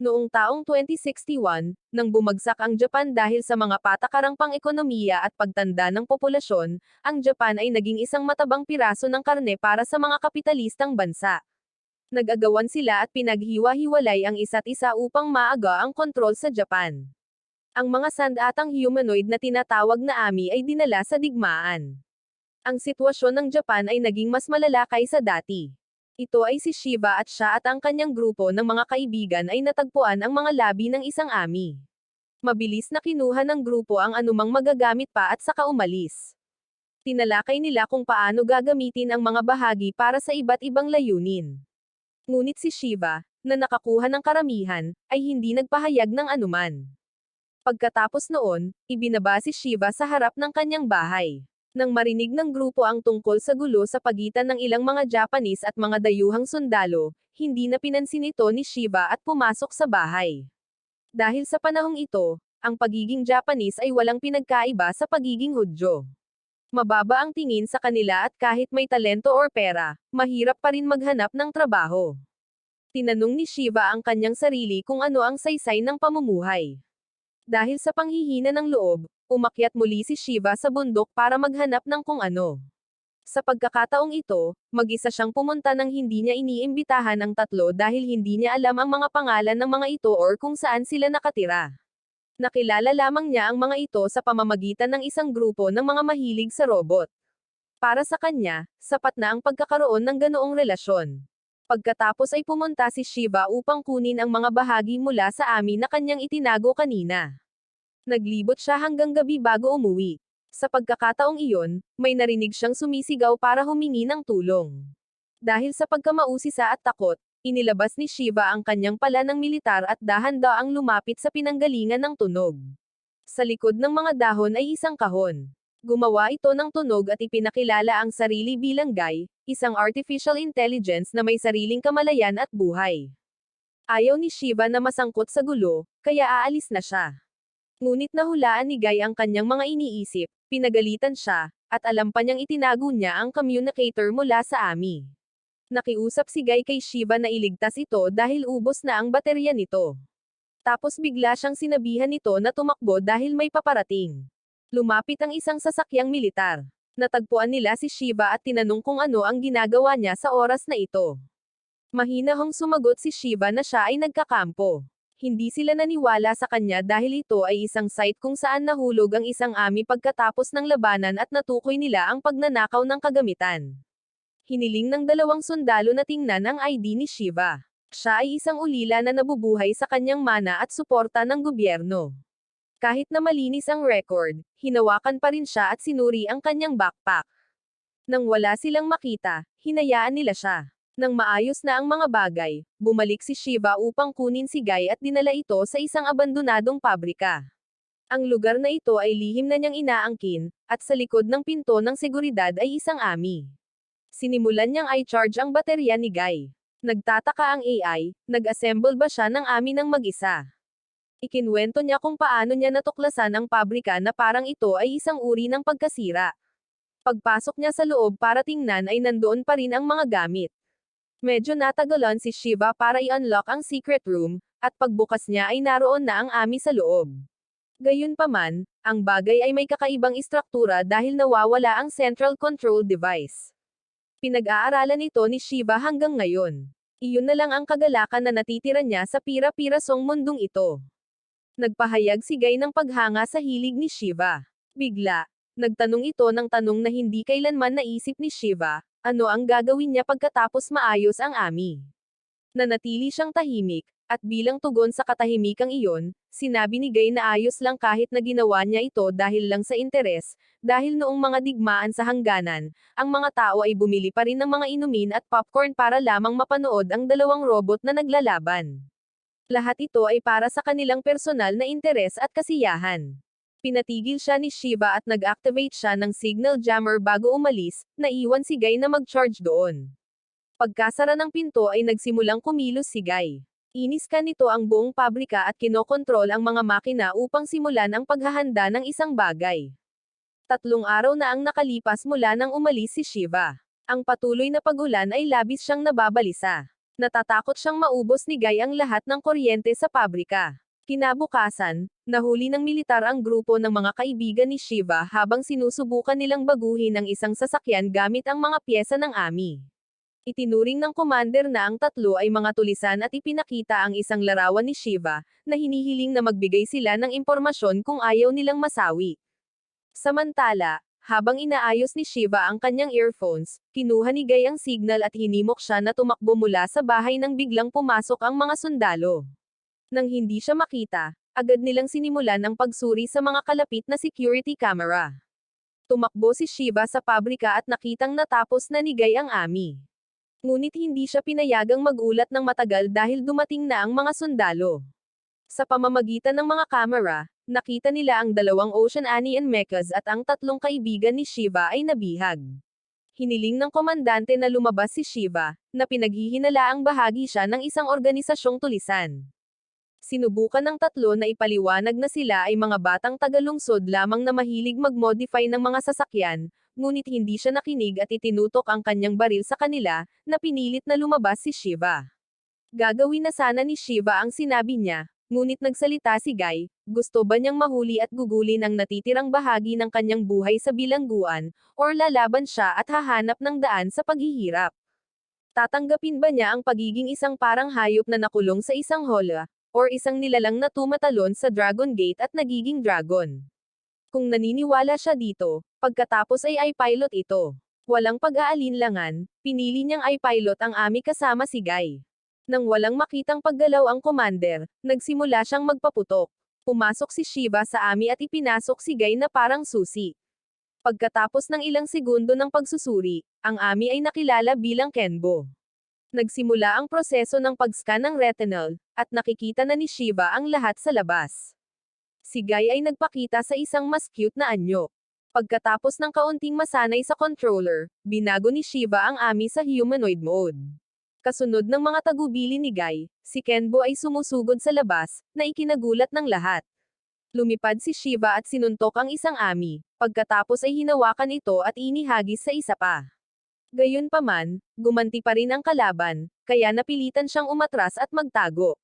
Noong taong 2061, nang bumagsak ang Japan dahil sa mga patakarang pang-ekonomiya at pagtanda ng populasyon, ang Japan ay naging isang matabang piraso ng karne para sa mga kapitalistang bansa. Nag-agawan sila at pinaghiwa-hiwalay ang isa't isa upang maaga ang kontrol sa Japan. Ang mga sandatang humanoid na tinatawag na Ami ay dinala sa digmaan. Ang sitwasyon ng Japan ay naging mas malala kaysa dati. Ito ay si Shiva at siya at ang kanyang grupo ng mga kaibigan ay natagpuan ang mga labi ng isang Ami. Mabilis na kinuha ng grupo ang anumang magagamit pa at saka umalis. Tinalakay nila kung paano gagamitin ang mga bahagi para sa iba't ibang layunin. Ngunit si Shiva, na nakakuha ng karamihan, ay hindi nagpahayag ng anuman. Pagkatapos noon, ibinaba si Shiva sa harap ng kanyang bahay. Nang marinig ng grupo ang tungkol sa gulo sa pagitan ng ilang mga Japanese at mga dayuhang sundalo, hindi na pinansin ito ni Shiva at pumasok sa bahay. Dahil sa panahong ito, ang pagiging Japanese ay walang pinagkaiba sa pagiging Hudyo. Mababa ang tingin sa kanila at kahit may talento or pera, mahirap pa rin maghanap ng trabaho. Tinanong ni Shiva ang kanyang sarili kung ano ang saysay ng pamumuhay. Dahil sa panghihina ng loob, umakyat muli si Shiva sa bundok para maghanap ng kung ano. Sa pagkakataong ito, mag-isa siyang pumunta nang hindi niya iniimbitahan ang tatlo dahil hindi niya alam ang mga pangalan ng mga ito or kung saan sila nakatira. Nakilala lamang niya ang mga ito sa pamamagitan ng isang grupo ng mga mahilig sa robot. Para sa kanya, sapat na ang pagkakaroon ng ganoong relasyon. Pagkatapos ay pumunta si Shiva upang kunin ang mga bahagi mula sa Ami na kanyang itinago kanina. Naglibot siya hanggang gabi bago umuwi. Sa pagkakataong iyon, may narinig siyang sumisigaw para humingi ng tulong. Dahil sa pagkamausisa at takot, inilabas ni Shiva ang kanyang pala ng militar at dahan-daang lumapit sa pinanggalingan ng tunog. Sa likod ng mga dahon ay isang kahon. Gumawa ito ng tunog at ipinakilala ang sarili bilang Guy, isang artificial intelligence na may sariling kamalayan at buhay. Ayaw ni Shiva na masangkot sa gulo, kaya aalis na siya. Ngunit nahulaan ni Guy ang kanyang mga iniisip, pinagalitan siya, at alam pa niyang itinago niya ang communicator mula sa Ami. Nakiusap si Guy kay Shiva na iligtas ito dahil ubos na ang baterya nito. Tapos bigla siyang sinabihan nito na tumakbo dahil may paparating. Lumapit ang isang sasakyang militar. Natagpuan nila si Shiva at tinanong kung ano ang ginagawa niya sa oras na ito. Mahinahong sumagot si Shiva na siya ay nagkakampo. Hindi sila naniwala sa kanya dahil ito ay isang site kung saan nahulog ang isang Ami pagkatapos ng labanan at natukoy nila ang pagnanakaw ng kagamitan. Hiniling ng dalawang sundalo na tingnan ang ID ni Shiva. Siya ay isang ulila na nabubuhay sa kanyang mana at suporta ng gobyerno. Kahit na malinis ang record, hinawakan pa rin siya at sinuri ang kanyang backpack. Nang wala silang makita, hinayaan nila siya. Nang maayos na ang mga bagay, bumalik si Shiva upang kunin si Guy at dinala ito sa isang abandonadong pabrika. Ang lugar na ito ay lihim na niyang inaangkin, at sa likod ng pinto ng seguridad ay isang Ami. Sinimulan niyang i-charge ang baterya ni Guy. Nagtataka ang AI, nag-assemble ba siya ng Ami ng mag-isa? Ikinwento niya kung paano niya natuklasan ang pabrika na parang ito ay isang uri ng pagkasira. Pagpasok niya sa loob para tingnan ay nandoon pa rin ang mga gamit. Medyo natagalan si Shiva para i-unlock ang secret room, at pagbukas niya ay naroon na ang Ami sa loob. Gayunpaman, ang bagay ay may kakaibang istruktura dahil nawawala ang central control device. Pinag-aaralan ito ni Shiva hanggang ngayon. Iyon na lang ang kagalakan na natitira niya sa pira-pirasong mundong ito. Nagpahayag si Guy ng paghanga sa hilig ni Shiva. Bigla, nagtanong ito ng tanong na hindi kailanman naisip ni Shiva, ano ang gagawin niya pagkatapos maayos ang Ami. Nanatili siyang tahimik, at bilang tugon sa katahimikang iyon, sinabi ni Guy na ayos lang kahit na ginawa niya ito dahil lang sa interes, dahil noong mga digmaan sa hangganan, ang mga tao ay bumili pa rin ng mga inumin at popcorn para lamang mapanood ang dalawang robot na naglalaban. Lahat ito ay para sa kanilang personal na interes at kasiyahan. Pinatigil siya ni Shiva at nag-activate siya ng signal jammer bago umalis, naiwan si Guy na mag-charge doon. Pagkasara ng pinto ay nagsimulang kumilos si Guy. Iniskan nito ang buong pabrika at kinokontrol ang mga makina upang simulan ang paghahanda ng isang bagay. 3 araw na ang nakalipas mula nang umalis si Shiva. Ang patuloy na pagulan ay labis siyang nababalisa. Natatakot siyang maubos ni Guy ang lahat ng kuryente sa pabrika. Kinabukasan, nahuli ng militar ang grupo ng mga kaibigan ni Shiva habang sinusubukan nilang baguhin ang isang sasakyan gamit ang mga pyesa ng AMI. Itinuring ng commander na ang tatlo ay mga tulisan at ipinakita ang isang larawan ni Shiva, na hinihiling na magbigay sila ng impormasyon kung ayaw nilang masawi. Samantala, habang inaayos ni Shiva ang kanyang earphones, kinuha ni Guy ang signal at hinimok siya na tumakbo mula sa bahay nang biglang pumasok ang mga sundalo. Nang hindi siya makita, agad nilang sinimulan ang pagsuri sa mga kalapit na security camera. Tumakbo si Shiva sa pabrika at nakitang natapos na ni Guy ang AMI. Ngunit hindi siya pinayagang magulat ng matagal dahil dumating na ang mga sundalo. Sa pamamagitan ng mga kamera, nakita nila ang dalawang Ocean Annie and Mechas at ang tatlong kaibigan ni Shiva ay nabihag. Hiniling ng komandante na lumabas si Shiva, na pinaghihinalaang bahagi siya ng isang organisasyong tulisan. Sinubukan ng tatlo na ipaliwanag na sila ay mga batang tagalungsod lamang na mahilig mag-modify ng mga sasakyan, ngunit hindi siya nakinig at itinutok ang kanyang baril sa kanila, na pinilit na lumabas si Shiva. Gagawin na sana ni Shiva ang sinabi niya, ngunit nagsalita si Guy, gusto ba niyang mahuli at gugulin ang natitirang bahagi ng kanyang buhay sa bilangguan, or lalaban siya at hahanap ng daan sa paghihirap? Tatanggapin ba niya ang pagiging isang parang hayop na nakulong sa isang hola, or isang nilalang na tumatalon sa Dragon Gate at nagiging dragon? Kung naniniwala siya dito, pagkatapos ay pilot ito. Walang pag-aalinlangan, pinili niyang pilot ang AMI kasama si Guy. Nang walang makitang paggalaw ang commander, nagsimula siyang magpaputok. Pumasok si Shiva sa AMI at ipinasok si Guy na parang susi. Pagkatapos ng ilang segundo ng pagsusuri, ang AMI ay nakilala bilang Kenbo. Nagsimula ang proseso ng pag-scan ng retinal, at nakikita na ni Shiva ang lahat sa labas. Si Guy ay nagpakita sa isang mas cute na anyo. Pagkatapos ng kaunting masanay sa controller, binago ni Shiva ang AMI sa humanoid mode. Kasunod ng mga tagubili ni Guy, si Kenbo ay sumusugod sa labas, na ikinagulat ng lahat. Lumipad si Shiva at sinuntok ang isang AMI, pagkatapos ay hinawakan ito at inihagis sa isa pa. Gayunpaman, gumanti pa rin ang kalaban, kaya napilitan siyang umatras at magtago.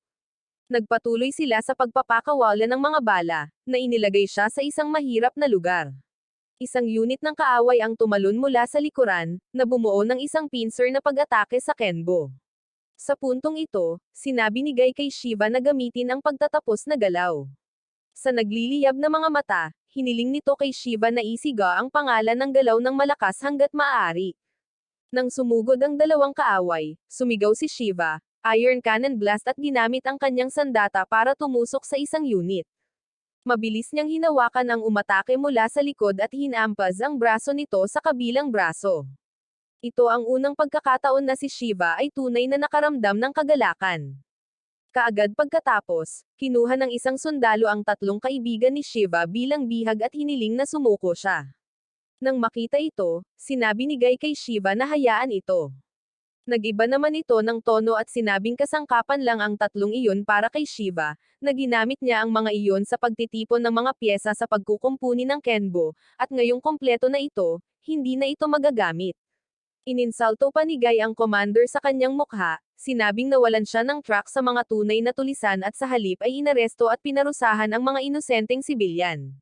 Nagpatuloy sila sa pagpapakawalan ng mga bala, na inilagay siya sa isang mahirap na lugar. Isang unit ng kaaway ang tumalon mula sa likuran, na bumuo ng isang pincer na pag-atake sa Kenbo. Sa puntong ito, sinabi ni Guy kay Shiva na gamitin ang pagtatapos na galaw. Sa nagliliyab na mga mata, hiniling nito kay Shiva na isiga ang pangalan ng galaw ng malakas hanggat maaari. Nang sumugod ang dalawang kaaway, sumigaw si Shiva, Iron Cannon Blast at ginamit ang kanyang sandata para tumusok sa isang unit. Mabilis niyang hinawakan ang umatake mula sa likod at hinampas ang braso nito sa kabilang braso. Ito ang unang pagkakataon na si Shiva ay tunay na nakaramdam ng kagalakan. Kaagad pagkatapos, kinuha ng isang sundalo ang tatlong kaibigan ni Shiva bilang bihag at hiniling na sumuko siya. Nang makita ito, sinabi ni Guy kay Shiva na hayaan ito. Nag-iba naman ito ng tono at sinabing kasangkapan lang ang tatlong iyon para kay Shiva, na ginamit niya ang mga iyon sa pagtitipon ng mga pyesa sa pagkukumpuni ng Kenbo, at ngayong kompleto na ito, hindi na ito magagamit. Ininsulto pa ni Guy ang commander sa kanyang mukha, sinabing nawalan siya ng track sa mga tunay na tulisan at sa halip ay inaresto at pinarusahan ang mga inosenteng sibilyan.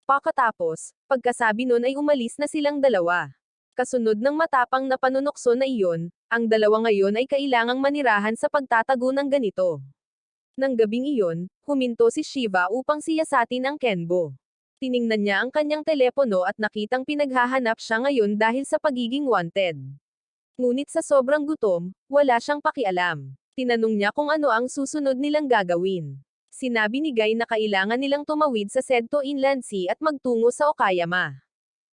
Pagkatapos, pagkasabi nun ay umalis na silang dalawa. Kasunod ng matapang na panunukso na iyon, ang dalawa ngayon ay kailangang manirahan sa pagtatago ng ganito. Nang gabing iyon, huminto si Shiva upang siyasatin ang Kenbo. Tiningnan niya ang kanyang telepono at nakitang pinaghahanap siya ngayon dahil sa pagiging wanted. Ngunit sa sobrang gutom, wala siyang pakialam. Tinanong niya kung ano ang susunod nilang gagawin. Sinabi ni Guy na kailangan nilang tumawid sa Seto Inland Sea at magtungo sa Okayama.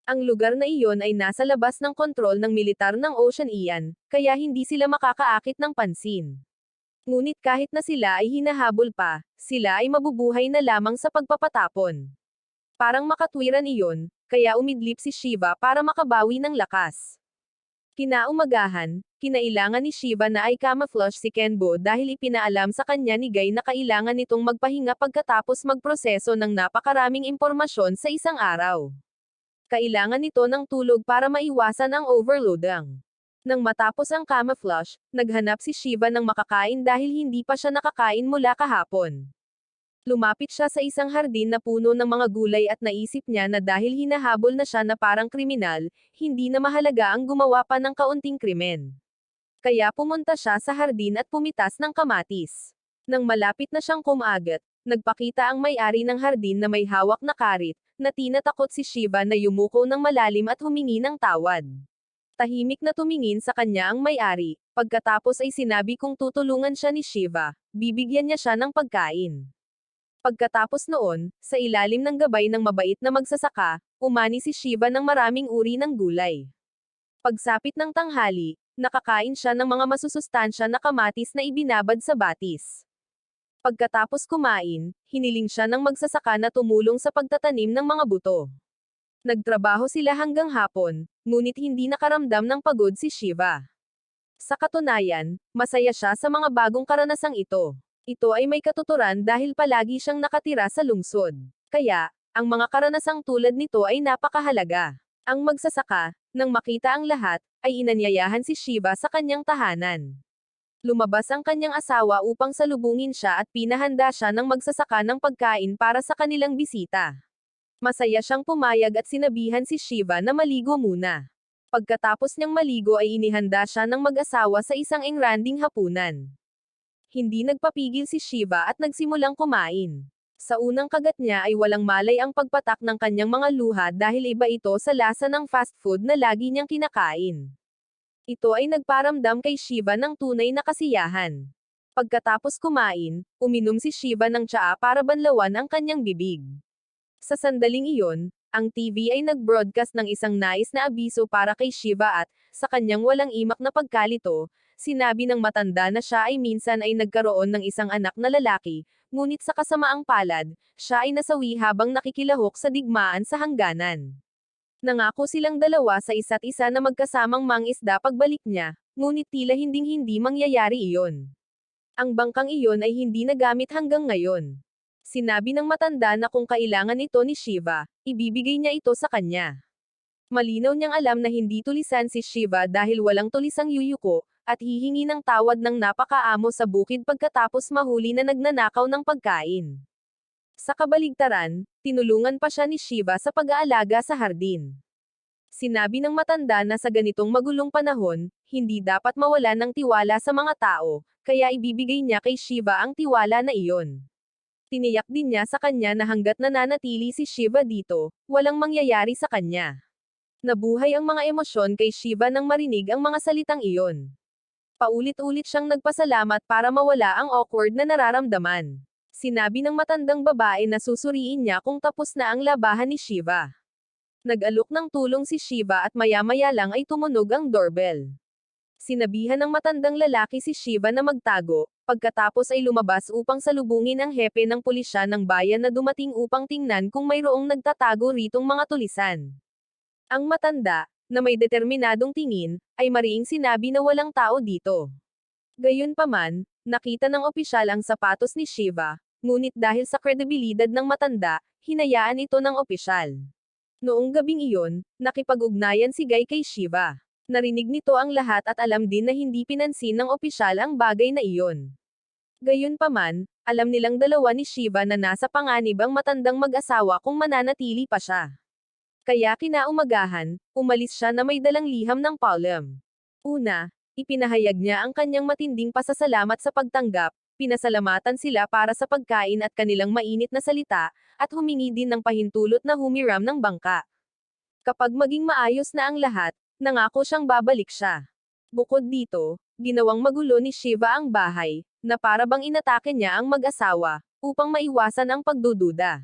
Ang lugar na iyon ay nasa labas ng kontrol ng militar ng Oceanian, kaya hindi sila makakaakit ng pansin. Ngunit kahit na sila ay hinahabol pa, sila ay mabubuhay na lamang sa pagpapatapon. Parang makatwiran iyon, kaya umidlip si Shiva para makabawi ng lakas. Kinaumagahan, kinailangan ni Shiva na ay camouflage si Kenbo dahil ipinaalam sa kanya ni Guy na kailangan nitong magpahinga pagkatapos magproseso ng napakaraming impormasyon sa isang araw. Kailangan nito ng tulog para maiwasan ang overloading. Nang matapos ang camouflage, naghanap si Shiva ng makakain dahil hindi pa siya nakakain mula kahapon. Lumapit siya sa isang hardin na puno ng mga gulay at naisip niya na dahil hinahabol na siya na parang kriminal, hindi na mahalaga ang gumawa pa ng kaunting krimen. Kaya pumunta siya sa hardin at pumitas ng kamatis. Nang malapit na siyang kumagat, nagpakita ang may-ari ng hardin na may hawak na karit, na tinatakot si Shiva na yumuko ng malalim at humingi ng tawad. Tahimik na tumingin sa kanya ang may-ari, pagkatapos ay sinabi kung tutulungan siya ni Shiva, bibigyan niya siya ng pagkain. Pagkatapos noon, sa ilalim ng gabay ng mabait na magsasaka, umani si Shiva ng maraming uri ng gulay. Pagsapit ng tanghali, nakakain siya ng mga masusustansya na kamatis na ibinabad sa batis. Pagkatapos kumain, hiniling siya ng magsasaka na tumulong sa pagtatanim ng mga buto. Nagtrabaho sila hanggang hapon, ngunit hindi nakaramdam ng pagod si Shiva. Sa katunayan, masaya siya sa mga bagong karanasang ito. Ito ay may katuturan dahil palagi siyang nakatira sa lungsod. Kaya, ang mga karanasang tulad nito ay napakahalaga. Ang magsasaka, nang makita ang lahat, ay inanyayahan si Shiva sa kanyang tahanan. Lumabas ang kanyang asawa upang salubungin siya at pinahanda siya ng magsasaka ng pagkain para sa kanilang bisita. Masaya siyang pumayag at sinabihan si Shiva na maligo muna. Pagkatapos niyang maligo ay inihanda siya ng mag-asawa sa isang engranding hapunan. Hindi nagpapigil si Shiva at nagsimulang kumain. Sa unang kagat niya ay walang malay ang pagpatak ng kanyang mga luha dahil iba ito sa lasa ng fast food na lagi niyang kinakain. Ito ay nagparamdam kay Shiva ng tunay na kasiyahan. Pagkatapos kumain, uminom si Shiva ng tsaa para banlawan ang kanyang bibig. Sa sandaling iyon, ang TV ay nag-broadcast ng isang nais na abiso para kay Shiva at, sa kanyang walang imak na pagkalito, sinabi ng matanda na siya ay minsan ay nagkaroon ng isang anak na lalaki, ngunit sa kasamaang palad, siya ay nasawi habang nakikilahok sa digmaan sa hangganan. Nangako silang dalawa sa isa't isa na magkasamang mangisda pagbalik niya, ngunit tila hinding-hindi mangyayari iyon. Ang bangkang iyon ay hindi nagamit hanggang ngayon. Sinabi ng matanda na kung kailangan ito ni Shiva, ibibigay niya ito sa kanya. Malinaw niyang alam na hindi tulisan si Shiva dahil walang tulisang yuyuko, at hihingi ng tawad ng napakaamo sa bukid pagkatapos mahuli na nagnanakaw ng pagkain. Sa kabaligtaran, tinulungan pa siya ni Shiva sa pag-aalaga sa hardin. Sinabi ng matanda na sa ganitong magulong panahon, hindi dapat mawalan ng tiwala sa mga tao, kaya ibibigay niya kay Shiva ang tiwala na iyon. Tiniyak din niya sa kanya na hanggat nananatili si Shiva dito, walang mangyayari sa kanya. Nabuhay ang mga emosyon kay Shiva nang marinig ang mga salitang iyon. Paulit-ulit siyang nagpasalamat para mawala ang awkward na nararamdaman. Sinabi ng matandang babae na susuriin niya kung tapos na ang labahan ni Shiva. Nag-alok ng tulong si Shiva at maya-maya lang ay tumunog ang doorbell. Sinabihan ng matandang lalaki si Shiva na magtago, pagkatapos ay lumabas upang salubungin ang hepe ng pulisya ng bayan na dumating upang tingnan kung mayroong nagtatago ritong mga tulisan. Ang matanda, na may determinadong tingin, ay mariing sinabi na walang tao dito. Gayunpaman, nakita ng opisyal ang sapatos ni Shiva, ngunit dahil sa kredibilidad ng matanda, hinayaan ito ng opisyal. Noong gabing iyon, nakipag-ugnayan si Guy kay Shiva. Narinig nito ang lahat at alam din na hindi pinansin ng opisyal ang bagay na iyon. Gayunpaman, alam nilang dalawa ni Shiva na nasa panganib ang matandang mag-asawa kung mananatili pa siya. Kaya kinaumagahan, umalis siya na may dalang liham ng palm. Una, ipinahayag niya ang kanyang matinding pasasalamat sa pagtanggap, pinasalamatan sila para sa pagkain at kanilang mainit na salita, at humingi din ng pahintulot na humiram ng bangka. Kapag maging maayos na ang lahat, nangako siyang babalik siya. Bukod dito, ginawang magulo ni Shiva ang bahay, na para bang inatake niya ang mag-asawa, upang maiwasan ang pagdududa.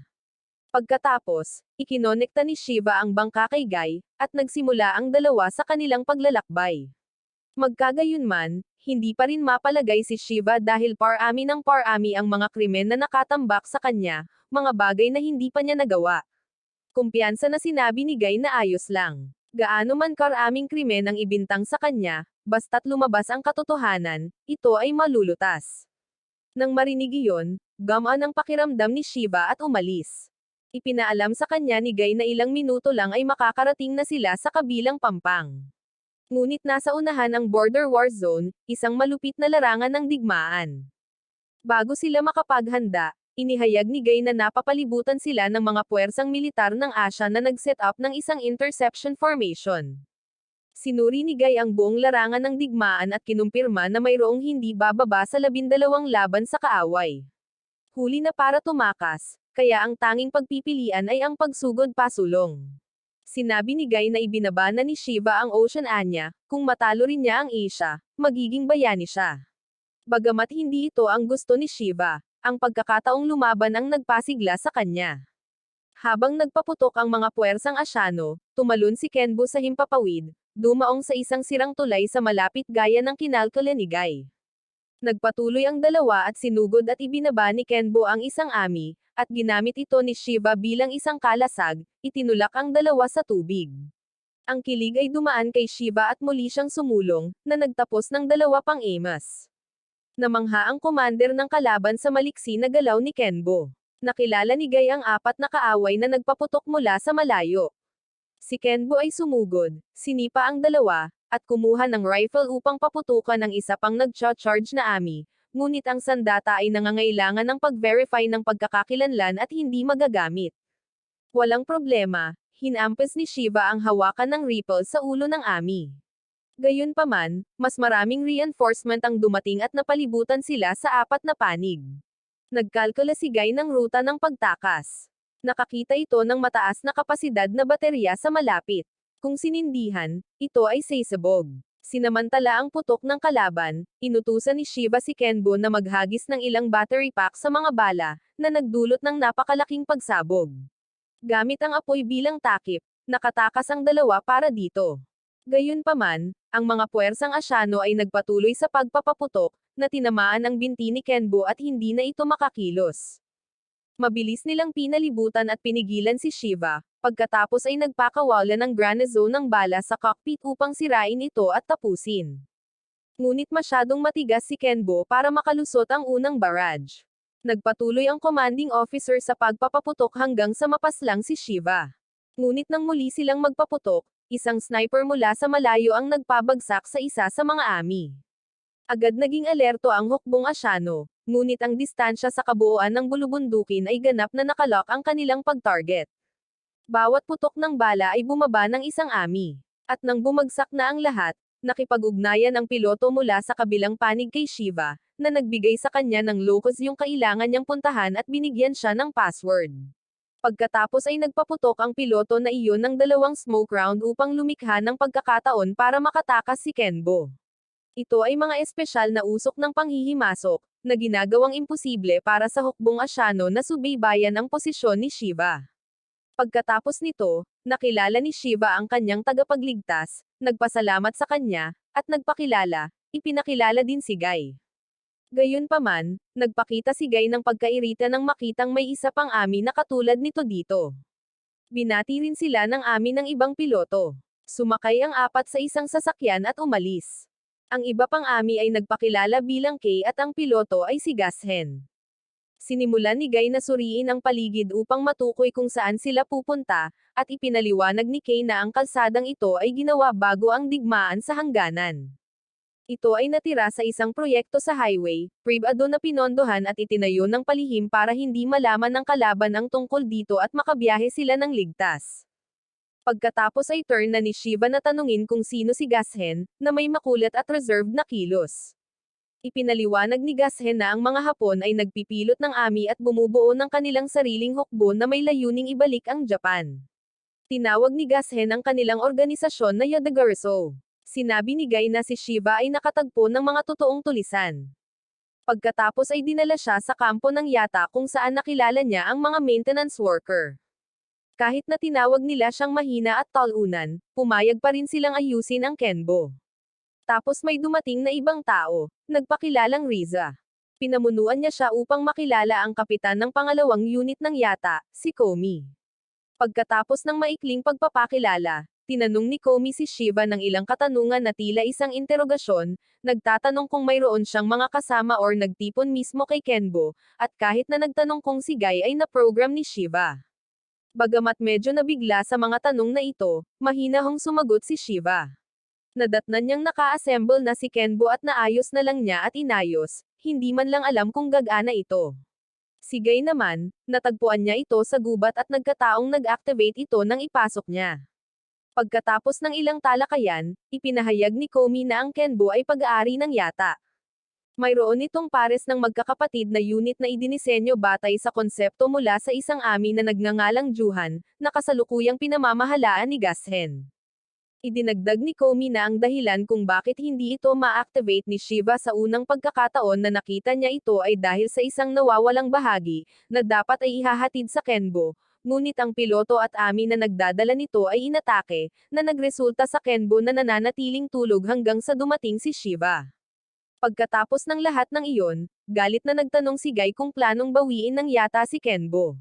Pagkatapos, ikinonekta ni Shiva ang bangka kay Guy, at nagsimula ang dalawa sa kanilang paglalakbay. Magkagayunman, hindi pa rin mapalagay si Shiva dahil parami ng parami ang mga krimen na nakatambak sa kanya, mga bagay na hindi pa niya nagawa. Kumpiyansa na sinabi ni Guy na ayos lang. Gaano man karaming krimen ang ibintang sa kanya, basta't lumabas ang katotohanan, ito ay malulutas. Nang marinig iyon, gumaan ang pakiramdam ni Shiva at umalis. Ipinaalam sa kanya ni Guy na ilang minuto lang ay makakarating na sila sa kabilang pampang. Ngunit nasa unahan ang Border War Zone, isang malupit na larangan ng digmaan. Bago sila makapaghanda, inihayag ni Guy na napapalibutan sila ng mga puwersang militar ng Asya na nag-set up ng isang interception formation. Sinuri ni Guy ang buong larangan ng digmaan at kinumpirma na mayroong hindi bababa sa 12 laban sa kaaway. Huli na para tumakas, kaya ang tanging pagpipilian ay ang pagsugod pasulong. Sinabi ni Guy na ibinaba na ni Shiva ang Oceania, kung matalo rin niya ang Asia, magiging bayani siya. Bagamat hindi ito ang gusto ni Shiva, ang pagkakataong lumaban ang nagpasigla sa kanya. Habang nagpaputok ang mga puwersang Asyano, tumalon si Kenbo sa himpapawid, dumaong sa isang sirang tulay sa malapit gaya ng kinalkula ni Guy. Nagpatuloy ang dalawa at sinugod at ibinaba ni Kenbo ang isang ami, at ginamit ito ni Shiva bilang isang kalasag, itinulak ang dalawa sa tubig. Ang kilig ay dumaan kay Shiva at muli siyang sumulong, na nagtapos ng 2 pang emas. Namangha ang commander ng kalaban sa maliksi na galaw ni Kenbo. Nakilala ni Guy ang 4 na kaaway na nagpaputok mula sa malayo. Si Kenbo ay sumugod, sinipa ang 2, at kumuha ng rifle upang paputukan ang isa pang nag-charge na ami, ngunit ang sandata ay nangangailangan ng pag-verify ng pagkakakilanlan at hindi magagamit. Walang problema, hinampas ni Shiva ang hawakan ng rifle sa ulo ng ami. Gayunpaman, mas maraming reinforcement ang dumating at napalibutan sila sa 4 na panig. Nagkalkula si Guy ng ruta ng pagtakas. Nakakita ito ng mataas na kapasidad na baterya sa malapit. Kung sinindihan, ito ay sasabog. Sinamantala ang putok ng kalaban, inutusan ni Shiva si Kenbo na maghagis ng ilang battery pack sa mga bala, na nagdulot ng napakalaking pagsabog. Gamit ang apoy bilang takip, nakatakas ang 2 para dito. Gayunpaman, ang mga puwersang Asyano ay nagpatuloy sa pagpapaputok, na tinamaan ang binti ni Kenbo at hindi na ito makakilos. Mabilis nilang pinalibutan at pinigilan si Shiva, pagkatapos ay nagpakawala ng granazone ng bala sa cockpit upang sirain ito at tapusin. Ngunit masyadong matigas si Kenbo para makalusot ang unang barrage. Nagpatuloy ang commanding officer sa pagpapaputok hanggang sa mapaslang si Shiva. Ngunit nang muli silang magpaputok, isang sniper mula sa malayo ang nagpabagsak sa isa sa mga ami. Agad naging alerto ang hukbong Asyano, ngunit ang distansya sa kabuuan ng bulubundukin ay ganap na nakalock ang kanilang pag-target. Bawat putok ng bala ay bumaba ng isang ami. At nang bumagsak na ang lahat, nakipag-ugnayan ang piloto mula sa kabilang panig kay Shiva, na nagbigay sa kanya ng locus yung kailangan niyang puntahan at binigyan siya ng password. Pagkatapos ay nagpaputok ang piloto na iyon ng 2 smoke round upang lumikha ng pagkakataon para makatakas si Kenbo. Ito ay mga espesyal na usok ng panghihimasok, na ginagawang imposible para sa hukbong Asyano na subaybayan ang posisyon ni Shiva. Pagkatapos nito, nakilala ni Shiva ang kanyang tagapagligtas, nagpasalamat sa kanya, at nagpakilala, ipinakilala din si Guy. Gayunpaman, nagpakita si Guy ng pagkairita nang makitang may isa pang ami na katulad nito dito. Binati rin sila ng ami ng ibang piloto. Sumakay ang 4 sa isang sasakyan at umalis. Ang iba pang ami ay nagpakilala bilang Kay at ang piloto ay si Gashen. Sinimulan ni Guy na suriin ang paligid upang matukoy kung saan sila pupunta, at ipinaliwanag ni Kay na ang kalsadang ito ay ginawa bago ang digmaan sa hangganan. Ito ay natira sa isang proyekto sa highway, privado na pinondohan at itinayo ng palihim para hindi malaman ng kalaban ang tungkol dito at makabiyahe sila ng ligtas. Pagkatapos ay turn na ni Shiva na tanungin kung sino si Gashen, na may makulit at reserved na kilos. Ipinaliwanag ni Gashen na ang mga Hapon ay nagpipilot ng ami at bumubuo ng kanilang sariling hukbo na may layuning ibalik ang Japan. Tinawag ni Gashen ang kanilang organisasyon na Yadagaraso. Sinabi ni Guy na si Shiva ay nakatagpo ng mga totoong tulisan. Pagkatapos ay dinala siya sa kampo ng Yata kung saan nakilala niya ang mga maintenance worker. Kahit na tinawag nila siyang mahina at talunan, pumayag pa rin silang ayusin ang Kenbo. Tapos may dumating na ibang tao, nagpakilalang Riza. Pinamunuan niya siya upang makilala ang kapitan ng pangalawang unit ng Yata, si Komi. Pagkatapos ng maikling pagpapakilala, tinanong ni Komi si Shiva ng ilang katanungan na tila isang interogasyon, nagtatanong kung mayroon siyang mga kasama or nagtipon mismo kay Kenbo, at kahit na nagtanong kung si Guy ay na-program ni Shiva. Bagamat medyo nabigla sa mga tanong na ito, mahinahong sumagot si Shiva. Nadatnan niyang naka-assemble na si Kenbo at naayos na lang niya at inayos, hindi man lang alam kung gagana ito. Sigay naman, natagpuan niya ito sa gubat at nagkataong nag-activate ito nang ipasok niya. Pagkatapos ng ilang talakayan, ipinahayag ni Komi na ang Kenbo ay pag-aari ng yata. Mayroon itong pares ng magkakapatid na unit na idinisenyo batay sa konsepto mula sa isang ami na nagngangalang Juhan, na kasalukuyang pinamamahalaan ni Gashen. Idinagdag ni Komi na ang dahilan kung bakit hindi ito ma-activate ni Shiva sa unang pagkakataon na nakita niya ito ay dahil sa isang nawawalang bahagi, na dapat ay ihahatid sa Kenbo, ngunit ang piloto at ami na nagdadala nito ay inatake, na nagresulta sa Kenbo na nananatiling tulog hanggang sa dumating si Shiva. Pagkatapos ng lahat ng iyon, galit na nagtanong si Guy kung planong bawiin ng yata si Kenbo.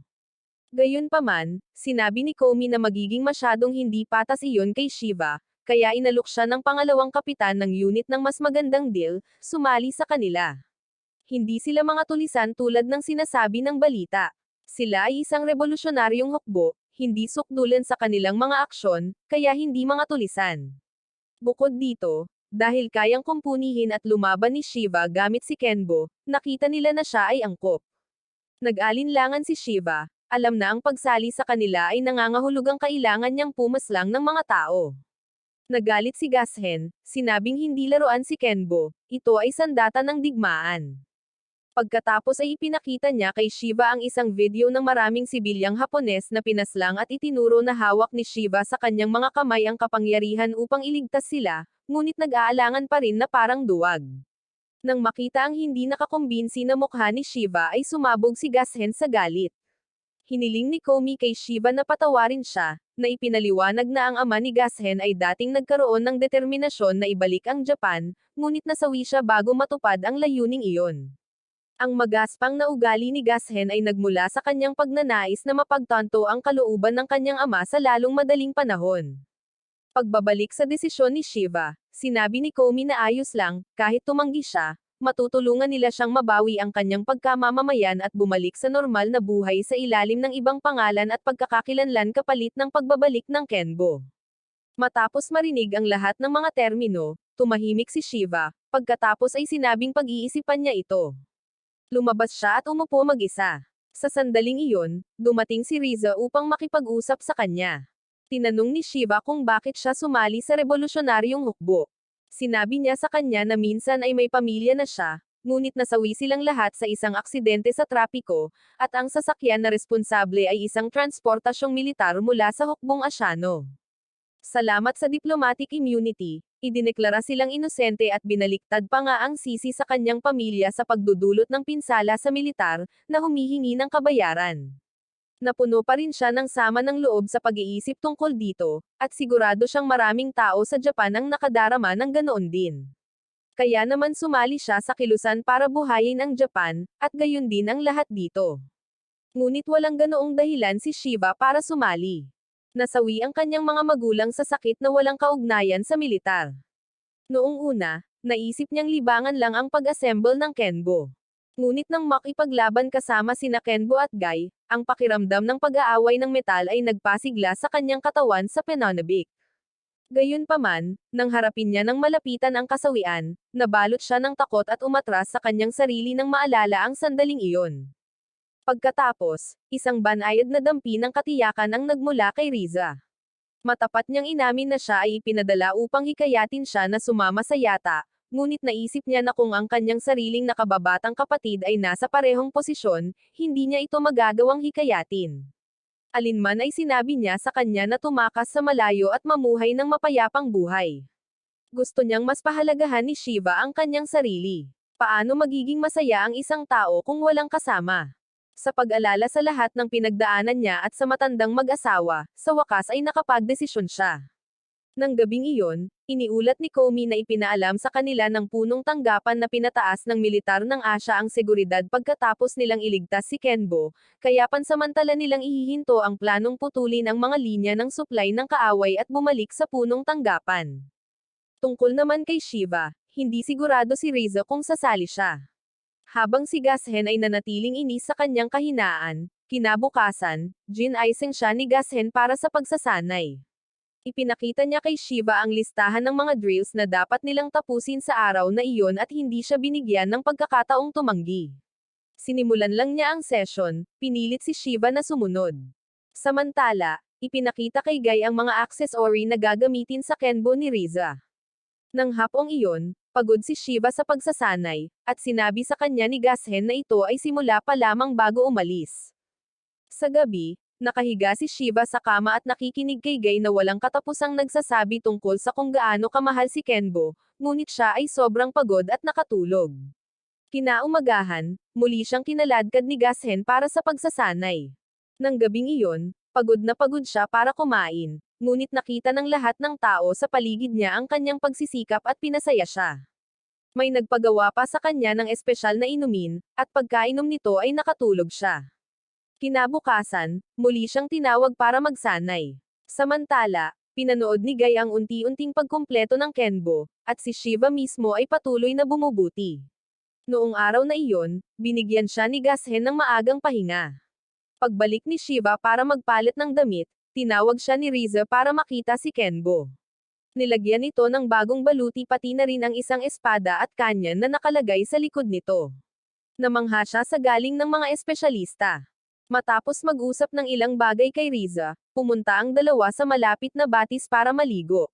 Gayunpaman, sinabi ni Komi na magiging masyadong hindi patas iyon kay Shiva, kaya inalok siya ng pangalawang kapitan ng unit ng mas magandang deal, sumali sa kanila. Hindi sila mga tulisan tulad ng sinasabi ng balita. Sila ay isang revolusyonaryong hukbo, hindi sukdulan sa kanilang mga aksyon, kaya hindi mga tulisan. Bukod dito, dahil kayang kumpunihin at lumaban ni Shiva gamit si Kenbo, nakita nila na siya ay angkop. Nag-alinlangan si Shiva, alam na ang pagsali sa kanila ay nangangahulugang kailangan niyang pumaslang ng mga tao. Nagalit si Gashen, sinabing hindi laruan si Kenbo, ito ay sandata ng digmaan. Pagkatapos ay ipinakita niya kay Shiva ang isang video ng maraming sibilyang Hapones na pinaslang at itinuro na hawak ni Shiva sa kanyang mga kamay ang kapangyarihan upang iligtas sila, ngunit nag-aalangan pa rin na parang duwag. Nang makita ang hindi nakakumbinsi na mukha ni Shiva ay sumabog si Gashen sa galit. Hiniling ni Komi kay Shiva na patawarin siya, na ipinaliwanag na ang ama ni Gashen ay dating nagkaroon ng determinasyon na ibalik ang Japan, ngunit nasawi siya bago matupad ang layuning iyon. Ang magaspang na ugali ni Gashen ay nagmula sa kanyang pagnanais na mapagtanto ang kalooban ng kanyang ama sa lalong madaling panahon. Pagbabalik sa desisyon ni Shiva, sinabi ni Komi na ayos lang, kahit tumanggi siya, matutulungan nila siyang mabawi ang kanyang pagkamamamayan at bumalik sa normal na buhay sa ilalim ng ibang pangalan at pagkakakilanlan kapalit ng pagbabalik ng Kenbo. Matapos marinig ang lahat ng mga termino, tumahimik si Shiva, pagkatapos ay sinabing pag-iisipan niya ito. Lumabas siya at umupo mag-isa. Sa sandaling iyon, dumating si Riza upang makipag-usap sa kanya. Tinanong ni Shiva kung bakit siya sumali sa revolusyonaryong hukbo. Sinabi niya sa kanya na minsan ay may pamilya na siya, ngunit nasawi silang lahat sa isang aksidente sa trapiko, at ang sasakyan na responsable ay isang transportasyong militar mula sa hukbong Asyano. Salamat sa diplomatic immunity, idineklara silang inosente at binaliktad pa nga ang sisi sa kanyang pamilya sa pagdudulot ng pinsala sa militar, na humihingi ng kabayaran. Napuno pa rin siya ng sama ng loob sa pag-iisip tungkol dito, at sigurado siyang maraming tao sa Japan ang nakadarama ng ganoon din. Kaya naman sumali siya sa kilusan para buhayin ang Japan, at gayon din ang lahat dito. Ngunit walang ganoong dahilan si Shiva para sumali. Nasawi ang kanyang mga magulang sa sakit na walang kaugnayan sa militar. Noong una, naisip niyang libangan lang ang pag-assemble ng Kenbo. Ngunit nang makipaglaban kasama sina Kenbo at Guy, ang pakiramdam ng pag-aaway ng metal ay nagpasigla sa kanyang katawan sa pananabik. Gayunpaman, nang harapin niya ng malapitan ang kasawian, nabalot siya ng takot at umatras sa kanyang sarili nang maalala ang sandaling iyon. Pagkatapos, isang banayad na dampi ng katiyakan ang nagmula kay Riza. Matapat niyang inamin na siya ay ipinadala upang hikayatin siya na sumama sa yata, ngunit naisip niya na kung ang kanyang sariling nakababatang kapatid ay nasa parehong posisyon, hindi niya ito magagawang hikayatin. Alinman ay sinabi niya sa kanya na tumakas sa malayo at mamuhay ng mapayapang buhay. Gusto niyang mas pahalagahan ni Shiva ang kanyang sarili. Paano magiging masaya ang isang tao kung walang kasama? Sa pag-alala sa lahat ng pinagdaanan niya at sa matandang mag-asawa, sa wakas ay nakapagdesisyon siya. Nang gabing iyon, iniulat ni Komi na ipinaalam sa kanila ng punong tanggapan na pinataas ng militar ng Asya ang seguridad pagkatapos nilang iligtas si Kenbo, kaya pansamantala nilang ihihinto ang planong putulin ang mga linya ng supply ng kaaway at bumalik sa punong tanggapan. Tungkol naman kay Shiva, hindi sigurado si Riza kung sasali siya. Habang si Gashen ay nanatiling inis sa kanyang kahinaan, kinabukasan, ginaising siya ni Gashen para sa pagsasanay. Ipinakita niya kay Shiva ang listahan ng mga drills na dapat nilang tapusin sa araw na iyon at hindi siya binigyan ng pagkakataong tumanggi. Sinimulan lang niya ang session, pinilit si Shiva na sumunod. Samantala, ipinakita kay Guy ang mga accessory na gagamitin sa Kenbo ni Riza. Nang hapong iyon, pagod si Shiva sa pagsasanay, at sinabi sa kanya ni Gashen na ito ay simula pa lamang bago umalis. Sa gabi, nakahiga si Shiva sa kama at nakikinig kay Guy na walang katapusang nagsasabi tungkol sa kung gaano kamahal si Kenbo, ngunit siya ay sobrang pagod at nakatulog. Kinaumagahan, muli siyang kinaladkad ni Gashen para sa pagsasanay. Nang gabing iyon, pagod na pagod siya para kumain, ngunit nakita ng lahat ng tao sa paligid niya ang kanyang pagsisikap at pinasaya siya. May nagpagawa pa sa kanya ng espesyal na inumin, at pagkainom nito ay nakatulog siya. Kinabukasan, muli siyang tinawag para magsanay. Samantala, pinanood ni Guy ang unti-unting pagkumpleto ng Kenbo, at si Shiva mismo ay patuloy na bumubuti. Noong araw na iyon, binigyan siya ni Gashen ng maagang pahinga. Pagbalik ni Shiva para magpalit ng damit, tinawag siya ni Riza para makita si Kenbo. Nilagyan nito ng bagong baluti pati na rin ang isang espada at kanyan na nakalagay sa likod nito. Namangha siya sa galing ng mga espesyalista. Matapos mag-usap ng ilang bagay kay Riza, pumunta ang dalawa sa malapit na batis para maligo.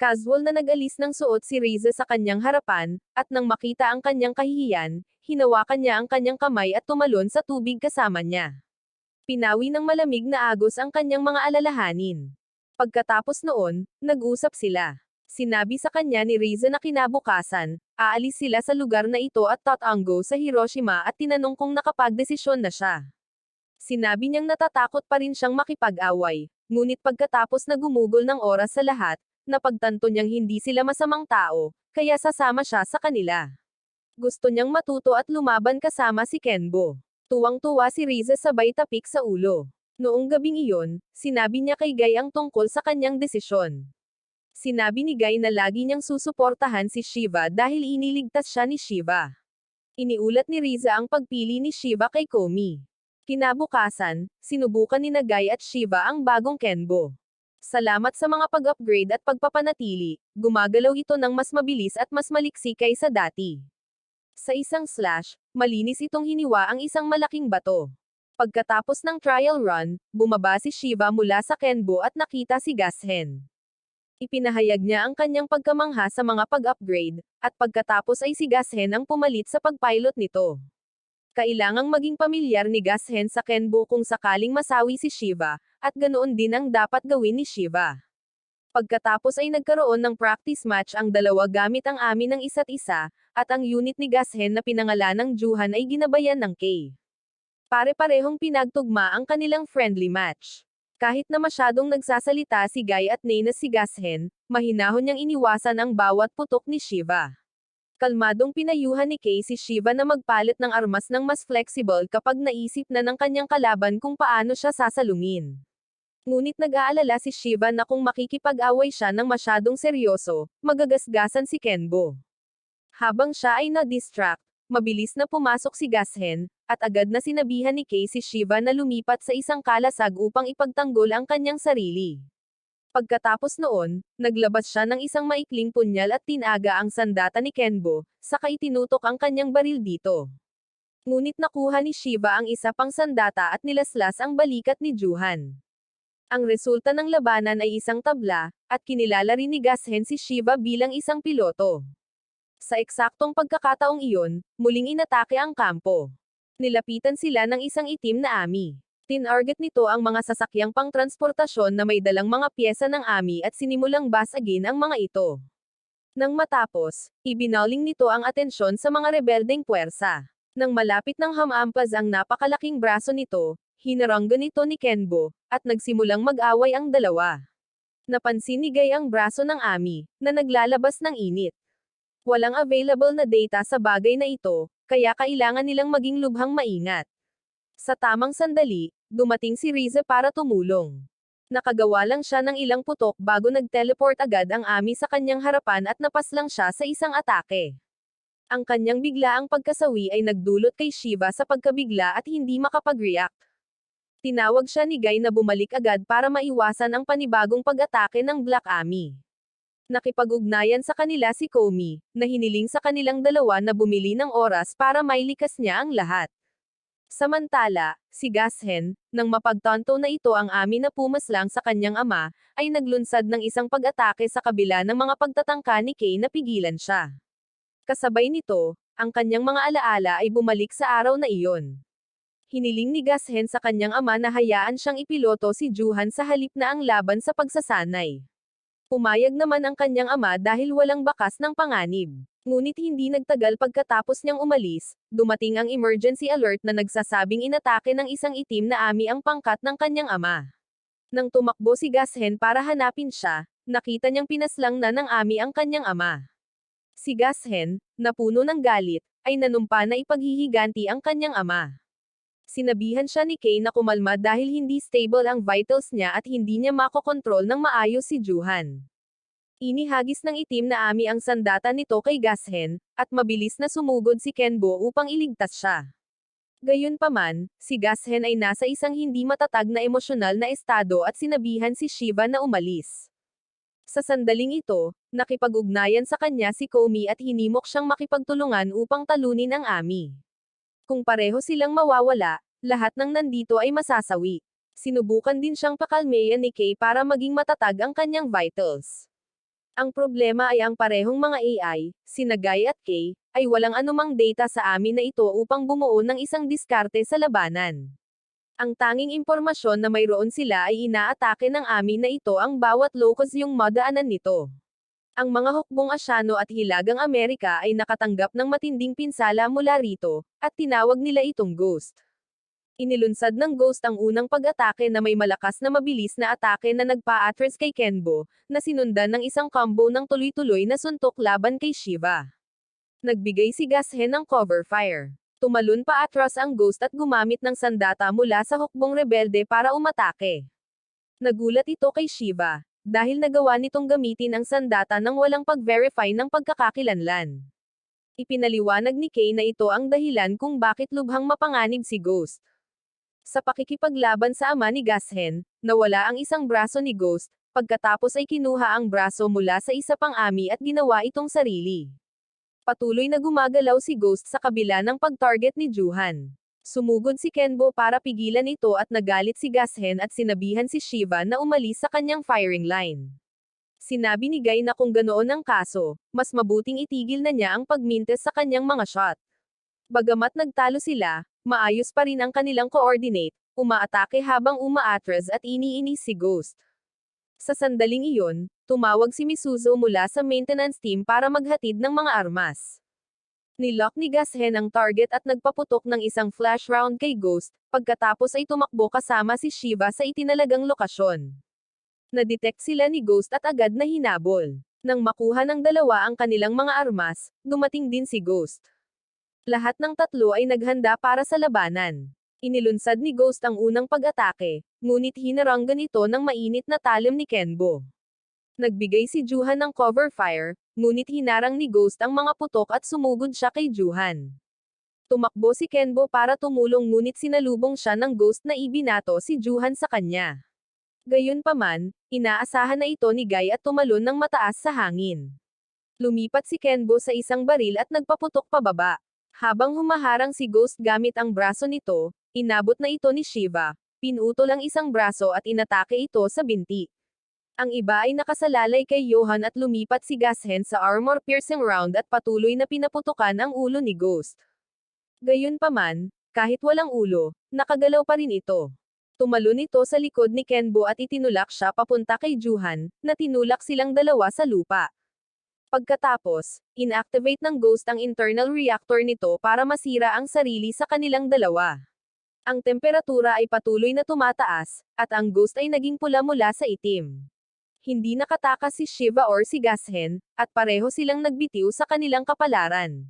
Casual na nag-alis ng suot si Riza sa kanyang harapan, at nang makita ang kanyang kahihiyan, hinawakan niya ang kanyang kamay at tumalon sa tubig kasama niya. Pinawi ng malamig na agos ang kanyang mga alalahanin. Pagkatapos noon, nag-usap sila. Sinabi sa kanya ni Riza na kinabukasan, aalis sila sa lugar na ito at tatango sa Hiroshima at tinanong kung nakapagdesisyon na siya. Sinabi niyang natatakot pa rin siyang makipag-away, ngunit pagkatapos na gumugol ng oras sa lahat, napagtanto niyang hindi sila masamang tao, kaya sasama siya sa kanila. Gusto niyang matuto at lumaban kasama si Kenbo. Tuwang-tuwa si Riza sabay tapik sa ulo. Noong gabing iyon, sinabi niya kay Guy ang tungkol sa kanyang desisyon. Sinabi ni Guy na lagi niyang susuportahan si Shiva dahil iniligtas siya ni Shiva. Iniulat ni Riza ang pagpili ni Shiva kay Komi. Kinabukasan, sinubukan ni Guy at Shiva ang bagong Kenbo. Salamat sa mga pag-upgrade at pagpapanatili, gumagalaw ito ng mas mabilis at mas maliksi kaysa dati. Sa isang slash, malinis itong hiniwa ang isang malaking bato. Pagkatapos ng trial run, bumaba si Shiva mula sa Kenbo at nakita si Gashen. Ipinahayag niya ang kanyang pagkamangha sa mga pag-upgrade, at pagkatapos ay si Gashen ang pumalit sa pagpilot nito. Kailangang maging pamilyar ni Gashen sa Kenbo kung sakaling masawi si Shiva, at ganoon din ang dapat gawin ni Shiva. Pagkatapos ay nagkaroon ng practice match ang dalawa gamit ang ami ng isa't isa, at ang unit ni Gashen na pinangalanang Juhan ay ginabayan ng K. Pare-parehong pinagtugma ang kanilang friendly match. Kahit na masyadong nagsasalita si Guy at nainas si Gashen, mahinahon niyang iniwasan ang bawat putok ni Shiva. Kalmadong pinayuhan ni Kay si Shiva na magpalit ng armas ng mas flexible kapag naisip na ng kanyang kalaban kung paano siya sasalungin. Ngunit nag-aalala si Shiva na kung makikipag-away siya ng masyadong seryoso, magagasgasan si Kenbo. Habang siya ay na-distract, mabilis na pumasok si Gashen, at agad na sinabihan ni Kay si Shiva na lumipat sa isang kalasag upang ipagtanggol ang kanyang sarili. Pagkatapos noon, naglabas siya ng isang maikling punyal at tinaga ang sandata ni Kenbo, saka itinutok ang kanyang baril dito. Ngunit nakuha ni Shiva ang isa pang sandata at nilaslas ang balikat ni Juhan. Ang resulta ng labanan ay isang tabla, at kinilala rin ni Gashen si Shiva bilang isang piloto. Sa eksaktong pagkakataong iyon, muling inatake ang kampo. Nilapitan sila ng isang itim na ami. Tinarget nito ang mga sasakyang pangtransportasyon na may dalang mga pyesa ng ami at sinimulang basagin ang mga ito. Nang matapos, ibinauling nito ang atensyon sa mga rebeldeng puwersa. Nang malapit ng hamampas ang napakalaking braso nito, hinaranggan nito ni Kenbo, at nagsimulang mag-away ang dalawa. Napansin ni Guy ang braso ng ami, na naglalabas ng init. Walang available na data sa bagay na ito, kaya kailangan nilang maging lubhang maingat. Sa tamang sandali, dumating si Riza para tumulong. Nakagawa lang siya ng ilang putok bago nag-teleport agad ang ami sa kanyang harapan at napaslang siya sa isang atake. Ang kanyang biglaang pagkasawi ay nagdulot kay Shiva sa pagkabigla at hindi makapag-react. Tinawag siya ni Guy na bumalik agad para maiwasan ang panibagong pag-atake ng Black Army. Nakipag-ugnayan sa kanila si Comey, na hiniling sa kanilang dalawa na bumili ng oras para mailikas niya ang lahat. Samantala, si Gashen, nang mapagtanto na ito ang Army na pumaslang sa kanyang ama, ay naglunsad ng isang pag-atake sa kabila ng mga pagtatangka ni Kay na pigilan siya. Kasabay nito, ang kanyang mga alaala ay bumalik sa araw na iyon. Hiniling ni Gashen sa kanyang ama na hayaan siyang ipiloto si Juhan sa halip na ang laban sa pagsasanay. Pumayag naman ang kanyang ama dahil walang bakas ng panganib. Ngunit hindi nagtagal pagkatapos niyang umalis, dumating ang emergency alert na nagsasabing inatake ng isang itim na Army ang pangkat ng kanyang ama. Nang tumakbo si Gashen para hanapin siya, nakita niyang pinaslang na ng Army ang kanyang ama. Si Gashen, napuno ng galit, ay nanumpa na ipaghihiganti ang kanyang ama. Sinabihan siya ni Kay na kumalma dahil hindi stable ang vitals niya at hindi niya makokontrol ng maayos si Juhan. Inihagis ng itim na Army ang sandata nito kay Gashen, at mabilis na sumugod si Kenbo upang iligtas siya. Gayunpaman, si Gashen ay nasa isang hindi matatag na emosyonal na estado at sinabihan si Shiva na umalis. Sa sandaling ito, nakipag-ugnayan sa kanya si Comey at hinimok siyang makipagtulungan upang talunin ang Army. Kung pareho silang mawawala, lahat ng nandito ay masasawi. Sinubukan din siyang pakalmeyan ni Kay para maging matatag ang kanyang vitals. Ang problema ay ang parehong mga AI, sina Guy at Kay, ay walang anumang data sa amin na ito upang bumuo ng isang diskarte sa labanan. Ang tanging impormasyon na mayroon sila ay inaatake ng amin na ito ang bawat locus yung madaanan nito. Ang mga hukbong Asyano at Hilagang Amerika ay nakatanggap ng matinding pinsala mula rito, at tinawag nila itong Ghost. Inilunsad ng Ghost ang unang pag-atake na may malakas na mabilis na atake na nagpa-atras kay Kenbo, na sinundan ng isang combo ng tuloy-tuloy na suntok laban kay Shiva. Nagbigay si Gashen ng cover fire. Tumalon pa atras ang Ghost at gumamit ng sandata mula sa hukbong rebelde para umatake. Nagulat ito kay Shiva, dahil nagawa nitong gamitin ang sandata nang walang pag-verify ng pagkakakilanlan. Ipinaliwanag ni Kay na ito ang dahilan kung bakit lubhang mapanganib si Ghost. Sa pakikipaglaban sa ama ni Gashen, nawala ang isang braso ni Ghost, pagkatapos ay kinuha ang braso mula sa isa pang Army at ginawa itong sarili. Patuloy na gumagalaw si Ghost sa kabila ng pag-target ni Juhan. Sumugod si Kenbo para pigilan ito at nagalit si Gashen at sinabihan si Shiva na umalis sa kanyang firing line. Sinabi ni Guy na kung ganoon ang kaso, mas mabuting itigil na niya ang pagmintes sa kanyang mga shot. Bagamat nagtalo sila, maayos pa rin ang kanilang coordinate, umaatake habang umaatras at iniinis si Ghost. Sa sandaling iyon, tumawag si Misuzo mula sa maintenance team para maghatid ng mga armas. Nilock ni Gashen ang target at nagpaputok ng isang flash round kay Ghost, pagkatapos ay tumakbo kasama si Shiva sa itinalagang lokasyon. Nadetect sila ni Ghost at agad na hinabol. Nang makuha ng dalawa ang kanilang mga armas, dumating din si Ghost. Lahat ng tatlo ay naghanda para sa labanan. Inilunsad ni Ghost ang unang pag-atake, ngunit hinaranggan ito ng mainit na talim ni Kenbo. Nagbigay si Juhan ng cover fire, ngunit hinarang ni Ghost ang mga putok at sumugod siya kay Juhan. Tumakbo si Kenbo para tumulong ngunit sinalubong siya ng Ghost na ibinato si Juhan sa kanya. Gayunpaman, inaasahan na ito ni Guy at tumalon ng mataas sa hangin. Lumipat si Kenbo sa isang baril at nagpaputok pababa. Habang humaharang si Ghost gamit ang braso nito, inabot na ito ni Shiva, pinutol ang isang braso at inatake ito sa binti. Ang iba ay nakasalalay kay Johan at lumipat si Gashen sa armor-piercing round at patuloy na pinaputukan ang ulo ni Ghost. Gayunpaman, kahit walang ulo, nakagalaw pa rin ito. Tumalon ito sa likod ni Kenbo at itinulak siya papunta kay Juhan, na tinulak silang dalawa sa lupa. Pagkatapos, inactivate ng Ghost ang internal reactor nito para masira ang sarili sa kanilang dalawa. Ang temperatura ay patuloy na tumataas, at ang Ghost ay naging pula mula sa itim. Hindi nakatakas si Shiva or si Gashen, at pareho silang nagbitiw sa kanilang kapalaran.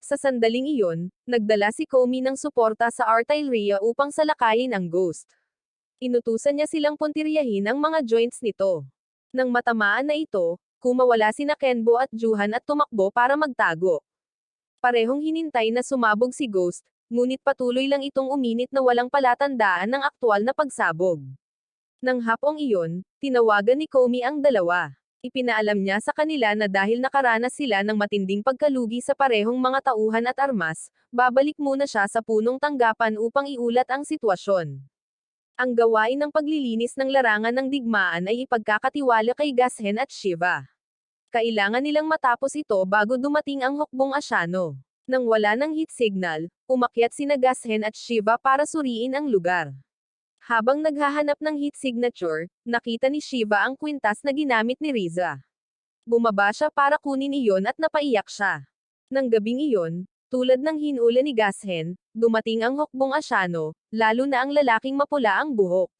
Sa sandaling iyon, nagdala si Comey ng suporta sa artillery upang salakayin ang Ghost. Inutusan niya silang puntiryahin ang mga joints nito. Nang matamaan na ito, kumawala sina Kenbo at Juhan at tumakbo para magtago. Parehong hinintay na sumabog si Ghost, ngunit patuloy lang itong uminit na walang palatandaan ng aktwal na pagsabog. Nang hapong iyon, tinawagan ni Comey ang dalawa. Ipinaalam niya sa kanila na dahil nakaranas sila ng matinding pagkalugi sa parehong mga tauhan at armas, babalik muna siya sa punong tanggapan upang iulat ang sitwasyon. Ang gawain ng paglilinis ng larangan ng digmaan ay ipagkakatiwala kay Gashen at Shiva. Kailangan nilang matapos ito bago dumating ang hukbong Asyano. Nang wala ng heat signal, umakyat sina Gashen at Shiva para suriin ang lugar. Habang naghahanap ng heat signature, nakita ni Shiva ang kwintas na ginamit ni Riza. Bumaba siya para kunin iyon at napaiyak siya. Nang gabing iyon, tulad ng hinula ni Gashen, dumating ang hukbong Asyano, lalo na ang lalaking mapula ang buhok.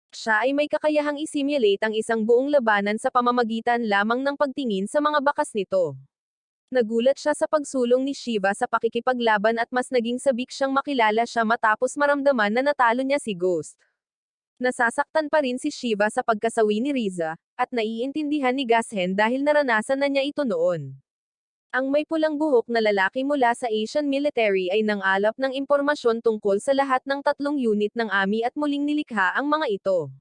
Siya ay may kakayahang isimulate ang isang buong labanan sa pamamagitan lamang ng pagtingin sa mga bakas nito. Nagulat siya sa pagsulong ni Shiva sa pakikipaglaban at mas naging sabik siyang makilala siya matapos maramdaman na natalo niya si Ghost. Nasasaktan pa rin si Shiva sa pagkasawi ni Riza, at naiintindihan ni Gashen dahil naranasan na niya ito noon. Ang may pulang buhok na lalaki mula sa Asian military ay nangalap ng impormasyon tungkol sa lahat ng 3 unit ng AMI at muling nilikha ang mga ito.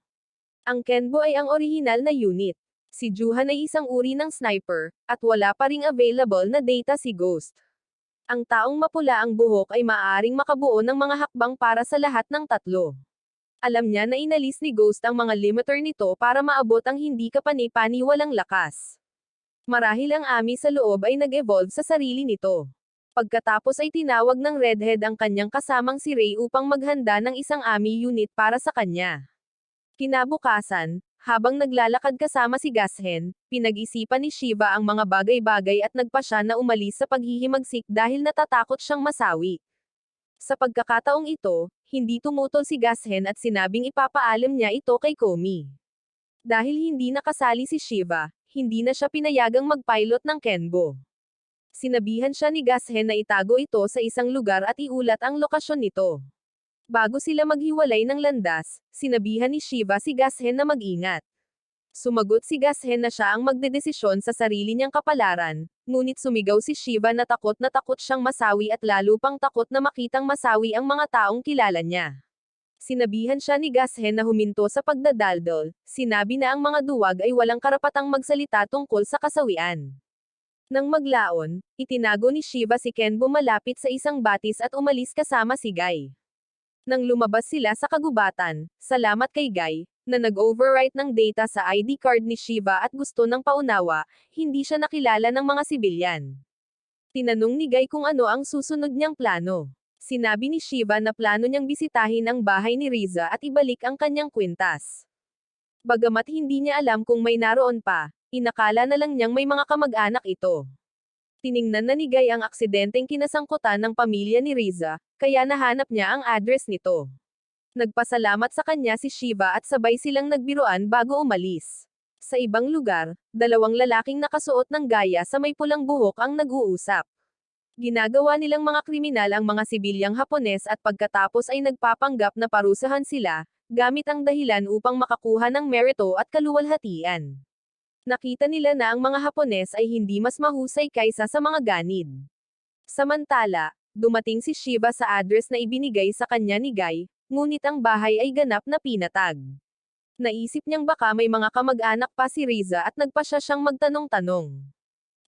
Ang Kenbo ay ang orihinal na unit. Si Juhan ay isang uri ng sniper, at wala pa ring available na data si Ghost. Ang taong mapula ang buhok ay maaaring makabuo ng mga hakbang para sa lahat ng 3. Alam niya na inalis ni Ghost ang mga limiter nito para maabot ang hindi kapani-paniwalang lakas. Marahil ang AMI sa loob ay nag-evolve sa sarili nito. Pagkatapos ay tinawag ng Redhead ang kanyang kasamang si Ray upang maghanda ng isang AMI unit para sa kanya. Kinabukasan, habang naglalakad kasama si Gashen, pinag-isipan ni Shiva ang mga bagay-bagay at nagpa siya na umalis sa paghihimagsik dahil natatakot siyang masawi. Sa pagkakataong ito, hindi tumutol si Gashen at sinabing ipapaalam niya ito kay Comey. Dahil hindi nakasali si Shiva, hindi na siya pinayagang mag-pilot ng Kenbo. Sinabihan siya ni Gashen na itago ito sa isang lugar at iulat ang lokasyon nito. Bago sila maghiwalay ng landas, sinabihan ni Shiva si Gashen na mag-ingat. Sumagot si Gashen na siya ang magdedesisyon sa sarili niyang kapalaran, ngunit sumigaw si Shiva na takot siyang masawi at lalo pang takot na makitang masawi ang mga taong kilala niya. Sinabihan siya ni Gashen na huminto sa pagdadaldol, sinabi na ang mga duwag ay walang karapatang magsalita tungkol sa kasawian. Nang maglaon, itinago ni Shiva si Kenbo malapit sa isang batis at umalis kasama si Guy. Nang lumabas sila sa kagubatan, salamat kay Guy, na nag-overwrite ng data sa ID card ni Shiva at gusto ng paunawa, hindi siya nakilala ng mga sibilyan. Tinanong ni Guy kung ano ang susunod niyang plano. Sinabi ni Shiva na plano niyang bisitahin ang bahay ni Riza at ibalik ang kanyang kwintas. Bagamat hindi niya alam kung may naroon pa, inakala na lang niyang may mga kamag-anak ito. Tiningnan na ni Guy ang aksidenteng kinasangkutan ng pamilya ni Riza, kaya nahanap niya ang address nito. Nagpasalamat sa kanya si Shiva at sabay silang nagbiruan bago umalis. Sa ibang lugar, 2 lalaking nakasuot ng gaya sa may pulang buhok ang nag-uusap. Ginagawa nilang mga kriminal ang mga sibilyang Hapones at pagkatapos ay nagpapanggap na parusahan sila, gamit ang dahilan upang makakuha ng merito at kaluwalhatian. Nakita nila na ang mga Hapones ay hindi mas mahusay kaysa sa mga ganid. Samantala, dumating si Shiva sa address na ibinigay sa kanya ni Guy, ngunit ang bahay ay ganap na pinatag. Naisip niyang baka may mga kamag-anak pa si Riza at nagpa siyang magtanong-tanong.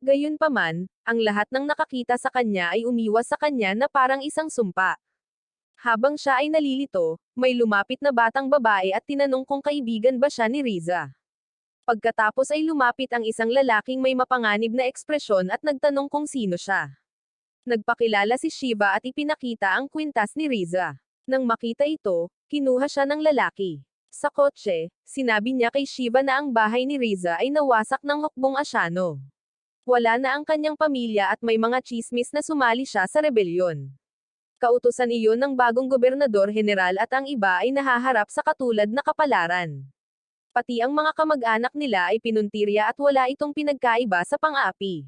Gayunpaman, ang lahat ng nakakita sa kanya ay umiwas sa kanya na parang isang sumpa. Habang siya ay nalilito, may lumapit na batang babae at tinanong kung kaibigan ba siya ni Riza. Pagkatapos ay lumapit ang isang lalaking may mapanganib na ekspresyon at nagtanong kung sino siya. Nagpakilala si Shiva at ipinakita ang kwintas ni Riza. Nang makita ito, kinuha siya ng lalaki. Sa kotse, sinabi niya kay Shiva na ang bahay ni Riza ay nawasak ng hukbong Asyano. Wala na ang kanyang pamilya at may mga chismis na sumali siya sa rebelyon. Kautusan iyon ng bagong gobernador general at ang iba ay nahaharap sa katulad na kapalaran. Pati ang mga kamag-anak nila ay pinuntirya at wala itong pinagkaiba sa pang-aapi.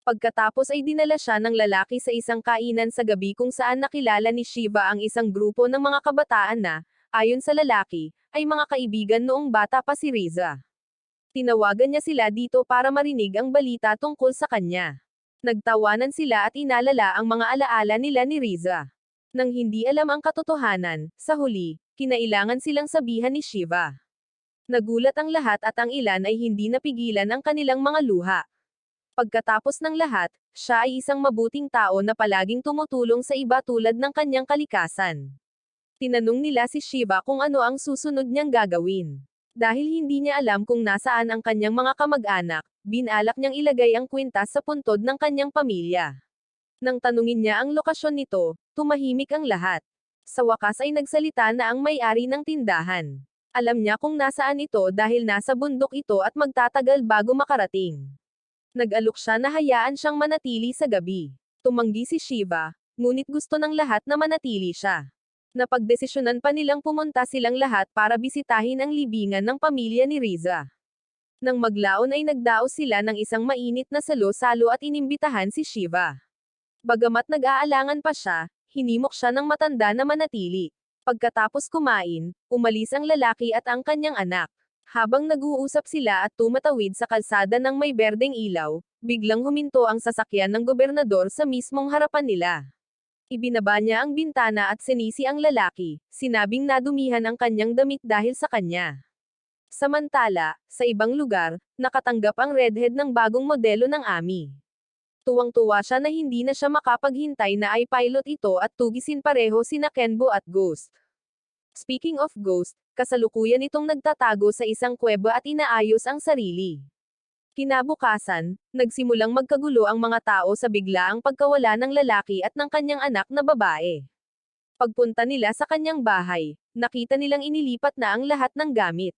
Pagkatapos ay dinala siya ng lalaki sa isang kainan sa gabi kung saan nakilala ni Shiva ang isang grupo ng mga kabataan na, ayon sa lalaki, ay mga kaibigan noong bata pa si Riza. Tinawagan niya sila dito para marinig ang balita tungkol sa kanya. Nagtawanan sila at inalala ang mga alaala nila ni Riza. Nang hindi alam ang katotohanan, sa huli, kinailangan silang sabihan ni Shiva. Nagulat ang lahat at ang ilan ay hindi napigilan ang kanilang mga luha. Pagkatapos ng lahat, siya ay isang mabuting tao na palaging tumutulong sa iba tulad ng kanyang kalikasan. Tinanong nila si Shiva kung ano ang susunod niyang gagawin. Dahil hindi niya alam kung nasaan ang kanyang mga kamag-anak, binalak niyang ilagay ang kwintas sa puntod ng kanyang pamilya. Nang tanungin niya ang lokasyon nito, tumahimik ang lahat. Sa wakas ay nagsalita na ang may-ari ng tindahan. Alam niya kung nasaan ito dahil nasa bundok ito at magtatagal bago makarating. Nag-alok siya na hayaan siyang manatili sa gabi. Tumanggi si Shiva, ngunit gusto ng lahat na manatili siya. Napagdesisyonan pa nilang pumunta silang lahat para bisitahin ang libingan ng pamilya ni Riza. Nang maglaon ay nagdaos sila ng isang mainit na salo-salo at inimbitahan si Shiva. Bagamat nag-aalangan pa siya, hinimok siya ng matanda na manatili. Pagkatapos kumain, umalis ang lalaki at ang kanyang anak. Habang nag-uusap sila at tumatawid sa kalsada ng may berdeng ilaw, biglang huminto ang sasakyan ng gobernador sa mismong harapan nila. Ibinaba niya ang bintana at sinisi ang lalaki, sinabing nadumihan ang kanyang damit dahil sa kanya. Samantala, sa ibang lugar, nakatanggap ang redhead ng bagong modelo ng Ami. Tuwang-tuwa siya na hindi na siya makapaghintay na ay pilot ito at tugisin pareho sina Kenbo at Ghost. Speaking of Ghost, kasalukuyan itong nagtatago sa isang kuweba at inaayos ang sarili. Kinabukasan, nagsimulang magkagulo ang mga tao sa biglaang pagkawala ng lalaki at ng kanyang anak na babae. Pagpunta nila sa kanyang bahay, nakita nilang inilipat na ang lahat ng gamit.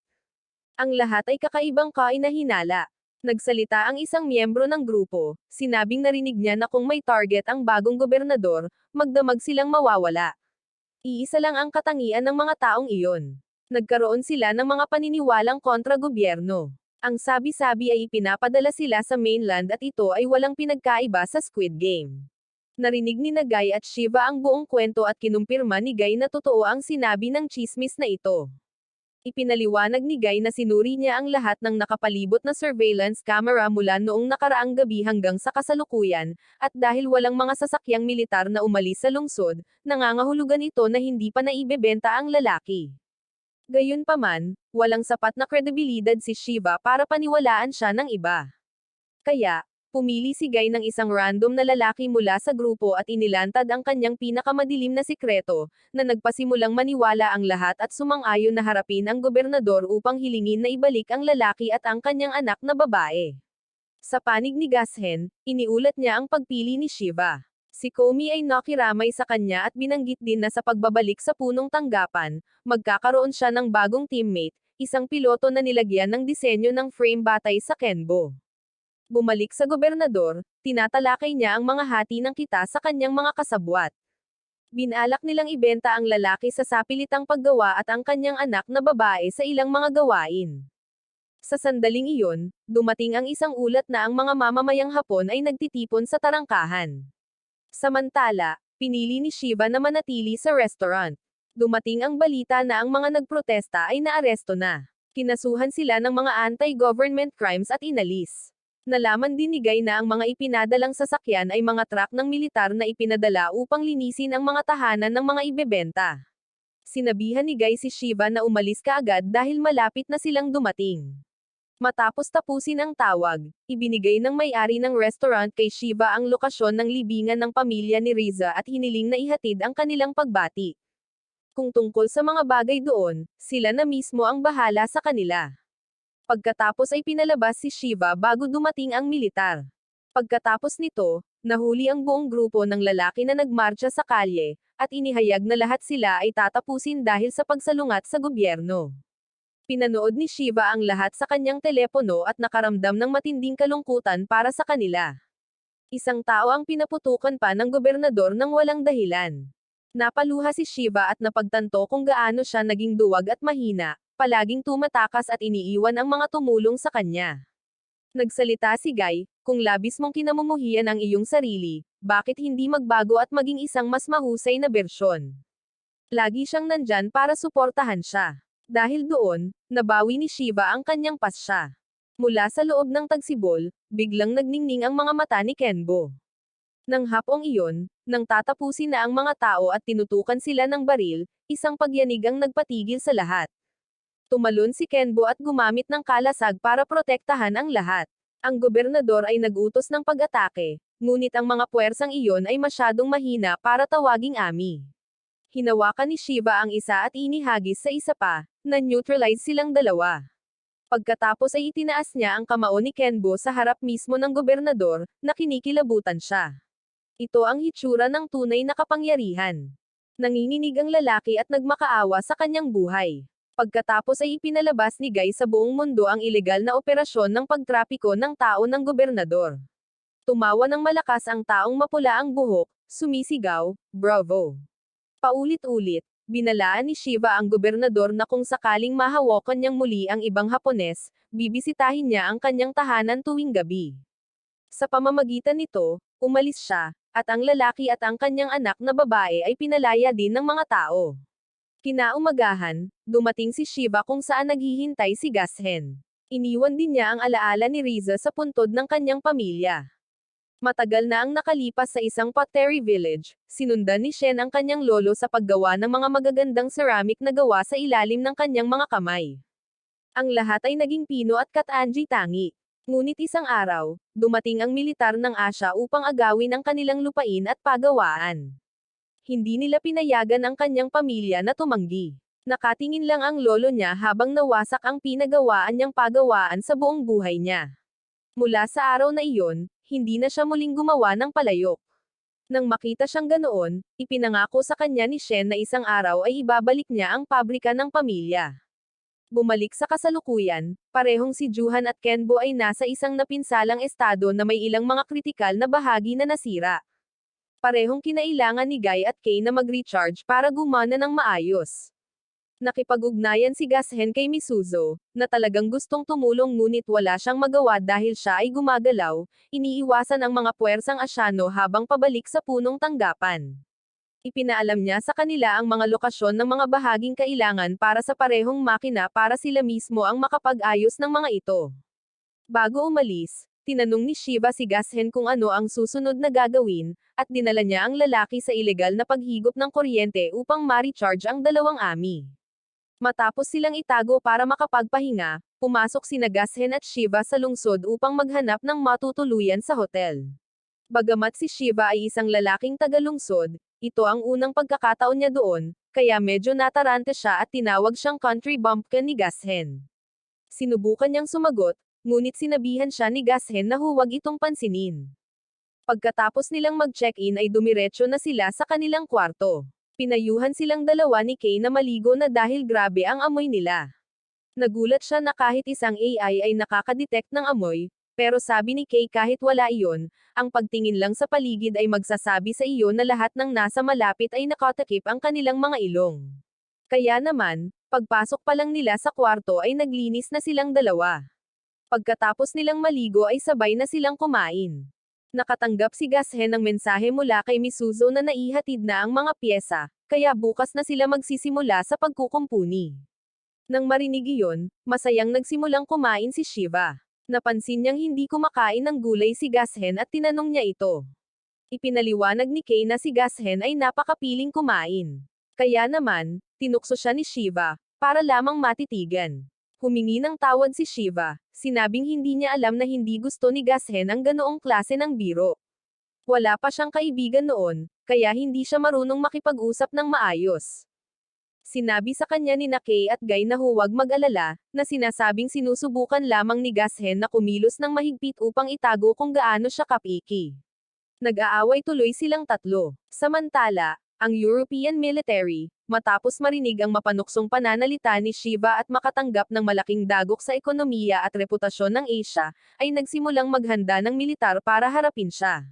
Ang lahat ay kakaibang kainahinala. Nagsalita ang isang miyembro ng grupo, sinabing narinig niya na kung may target ang bagong gobernador, magdamag silang mawawala. Iisa lang ang katangian ng mga taong iyon. Nagkaroon sila ng mga paniniwalang kontra gobyerno. Ang sabi-sabi ay ipinapadala sila sa mainland at ito ay walang pinagkaiba sa Squid Game. Narinig ni Nagay at Shiva ang buong kwento at kinumpirma ni Guy na totoo ang sinabi ng chismis na ito. Ipinaliwanag ni Guy na sinuri niya ang lahat ng nakapalibot na surveillance camera mula noong nakaraang gabi hanggang sa kasalukuyan, at dahil walang mga sasakyang militar na umalis sa lungsod, nangangahulugan ito na hindi pa naibebenta ang lalaki. Gayunpaman, walang sapat na kredibilidad si Shiva para paniwalaan siya ng iba. Kaya, pumili si Guy ng isang random na lalaki mula sa grupo at inilantad ang kanyang pinakamadilim na sikreto, na nagpasimulang maniwala ang lahat at sumang-ayon na harapin ang gobernador upang hilingin na ibalik ang lalaki at ang kanyang anak na babae. Sa panig ni Gashen, iniulat niya ang pagpili ni Shiva. Si Komi ay nakiramay sa kanya at binanggit din na sa pagbabalik sa punong tanggapan, magkakaroon siya ng bagong teammate, isang piloto na nilagyan ng disenyo ng frame batay sa Kenbo. Bumalik sa gobernador, tinatalakay niya ang mga hati ng kita sa kanyang mga kasabwat. Binalak nilang ibenta ang lalaki sa sapilitang paggawa at ang kanyang anak na babae sa ilang mga gawain. Sa sandaling iyon, dumating ang isang ulat na ang mga mamamayang Hapon ay nagtitipon sa tarangkahan. Samantala, pinili ni Shiva na manatili sa restaurant. Dumating ang balita na ang mga nagprotesta ay naaresto na. Kinasuhan sila ng mga anti-government crimes at inalis. Nalaman din ni Guy na ang mga ipinadalang sasakyan ay mga truck ng militar na ipinadala upang linisin ang mga tahanan ng mga ibebenta. Sinabihan ni Guy si Shiva na umalis kaagad dahil malapit na silang dumating. Matapos tapusin ang tawag, ibinigay ng may-ari ng restaurant kay Shiva ang lokasyon ng libingan ng pamilya ni Riza at hiniling na ihatid ang kanilang pagbati. Kung tungkol sa mga bagay doon, sila na mismo ang bahala sa kanila. Pagkatapos ay pinalabas si Shiva bago dumating ang militar. Pagkatapos nito, nahuli ang buong grupo ng lalaki na nagmarcha sa kalye, at inihayag na lahat sila ay tatapusin dahil sa pagsalungat sa gobyerno. Pinanood ni Shiva ang lahat sa kanyang telepono at nakaramdam ng matinding kalungkutan para sa kanila. Isang tao ang pinaputukan pa ng gobernador ng walang dahilan. Napaluha si Shiva at napagtanto kung gaano siya naging duwag at mahina. Palaging tumatakas at iniiwan ang mga tumulong sa kanya. Nagsalita si Guy, kung labis mong kinamumuhian ang iyong sarili, bakit hindi magbago at maging isang mas mahusay na bersyon? Lagi siyang nandyan para suportahan siya. Dahil doon, nabawi ni Shiva ang kanyang pasya. Mula sa loob ng tagsibol, biglang nagningning ang mga mata ni Kenbo. Nang hapong iyon, Nang tatapusin na ang mga tao at tinutukan sila ng baril, isang pagyanig ang nagpatigil sa lahat. Tumalon si Kenbo at gumamit ng kalasag para protektahan ang lahat. Ang gobernador ay nagutos ng pag-atake, ngunit ang mga puwersang iyon ay masyadong mahina para tawaging AMI. Hinawakan ni Shiva ang isa at inihagis sa isa pa, na-neutralize silang dalawa. Pagkatapos ay itinaas niya ang kamao ni Kenbo sa harap mismo ng gobernador, na kinikilabutan siya. Ito ang hitsura ng tunay na kapangyarihan. Nanginginig ang lalaki at nagmakaawa sa kanyang buhay. Pagkatapos ay ipinalabas ni Guy sa buong mundo ang ilegal na operasyon ng pagtrapiko ng tao ng gobernador. Tumawa ng malakas ang taong mapula ang buhok, sumisigaw, "Bravo!" Paulit-ulit, binalaan ni Shiva ang gobernador na kung sakaling mahawakan niyang muli ang ibang Hapones, bibisitahin niya ang kanyang tahanan tuwing gabi. Sa pamamagitan nito, umalis siya, at ang lalaki at ang kanyang anak na babae ay pinalaya din ng mga tao. Kinaumagahan, dumating si Shiva kung saan naghihintay si Gashen. Iniwan din niya ang alaala ni Riza sa puntod ng kanyang pamilya. Matagal na ang nakalipas sa isang pottery village, sinundan ni Shen ang kanyang lolo sa paggawa ng mga magagandang ceramic na gawa sa ilalim ng kanyang mga kamay. Ang lahat ay naging pino at katanji tangi. Ngunit isang araw, dumating ang militar ng Asya upang agawin ang kanilang lupain at pagawaan. Hindi nila pinayagan ang kanyang pamilya na tumanggi. Nakatingin lang ang lolo niya habang nawasak ang pinagawaan niyang pagawaan sa buong buhay niya. Mula sa araw na iyon, hindi na siya muling gumawa ng palayok. Nang makita siyang ganoon, ipinangako sa kanya ni Shen na isang araw ay ibabalik niya ang pabrika ng pamilya. Bumalik sa kasalukuyan, parehong si Juhan at Kenbo ay nasa isang napinsalang estado na may ilang mga kritikal na bahagi na nasira. Parehong kinailangan ni Guy at Kay na mag-recharge para gumana ng maayos. Nakipag-ugnayan si Gashen kay Misuzo, na talagang gustong tumulong ngunit wala siyang magawa dahil siya ay gumagalaw, iniiwasan ang mga puwersang Asyano habang pabalik sa punong tanggapan. Ipinaalam niya sa kanila ang mga lokasyon ng mga bahaging kailangan para sa parehong makina para sila mismo ang makapag-ayos ng mga ito. Bago umalis, tinanong ni Shiva si Gashen kung ano ang susunod na gagawin, at dinala niya ang lalaki sa ilegal na paghigop ng kuryente upang ma-recharge ang dalawang AMI. Matapos silang itago para makapagpahinga, pumasok sina Gashen at Shiva sa lungsod upang maghanap ng matutuluyan sa hotel. Bagamat si Shiva ay isang lalaking taga-lungsod, ito ang unang pagkakataon niya doon, kaya medyo natarante siya at tinawag siyang country bumpkin ni Gashen. Sinubukan niyang sumagot, ngunit sinabihan siya ni Gashen na huwag itong pansinin. Pagkatapos nilang mag-check-in ay dumiretso na sila sa kanilang kwarto. Pinayuhan silang dalawa ni Kay na maligo na dahil grabe ang amoy nila. Nagulat siya na kahit isang AI ay nakakadetect ng amoy, pero sabi ni Kay kahit wala iyon, ang pagtingin lang sa paligid ay magsasabi sa iyo na lahat ng nasa malapit ay nakatakip ang kanilang mga ilong. Kaya naman, pagpasok pa lang nila sa kwarto ay naglinis na silang dalawa. Pagkatapos nilang maligo ay sabay na silang kumain. Nakatanggap si Gashen ng mensahe mula kay Misuzo na naihatid na ang mga pyesa, kaya bukas na sila magsisimula sa pagkukumpuni. Nang marinig iyon, masayang nagsimulang kumain si Shiva. Napansin niyang hindi kumakain ng gulay si Gashen at tinanong niya ito. Ipinaliwanag ni Kay na si Gashen ay napakapiling kumain. Kaya naman, tinukso siya ni Shiva, para lamang matitigan. Humingi ng tawad si Shiva, sinabing hindi niya alam na hindi gusto ni Gashen ang ganoong klase ng biro. Wala pa siyang kaibigan noon, kaya hindi siya marunong makipag-usap ng maayos. Sinabi sa kanya ni Kay at Guy na huwag mag-alala, na sinasabing sinusubukan lamang ni Gashen na kumilos ng mahigpit upang itago kung gaano siya kapiki. Nag-aaway tuloy silang tatlo. Samantala, ang European military, matapos marinig ang mapanuksong pananalita ni Shiva at makatanggap ng malaking dagok sa ekonomiya at reputasyon ng Asia, ay nagsimulang maghanda ng militar para harapin siya.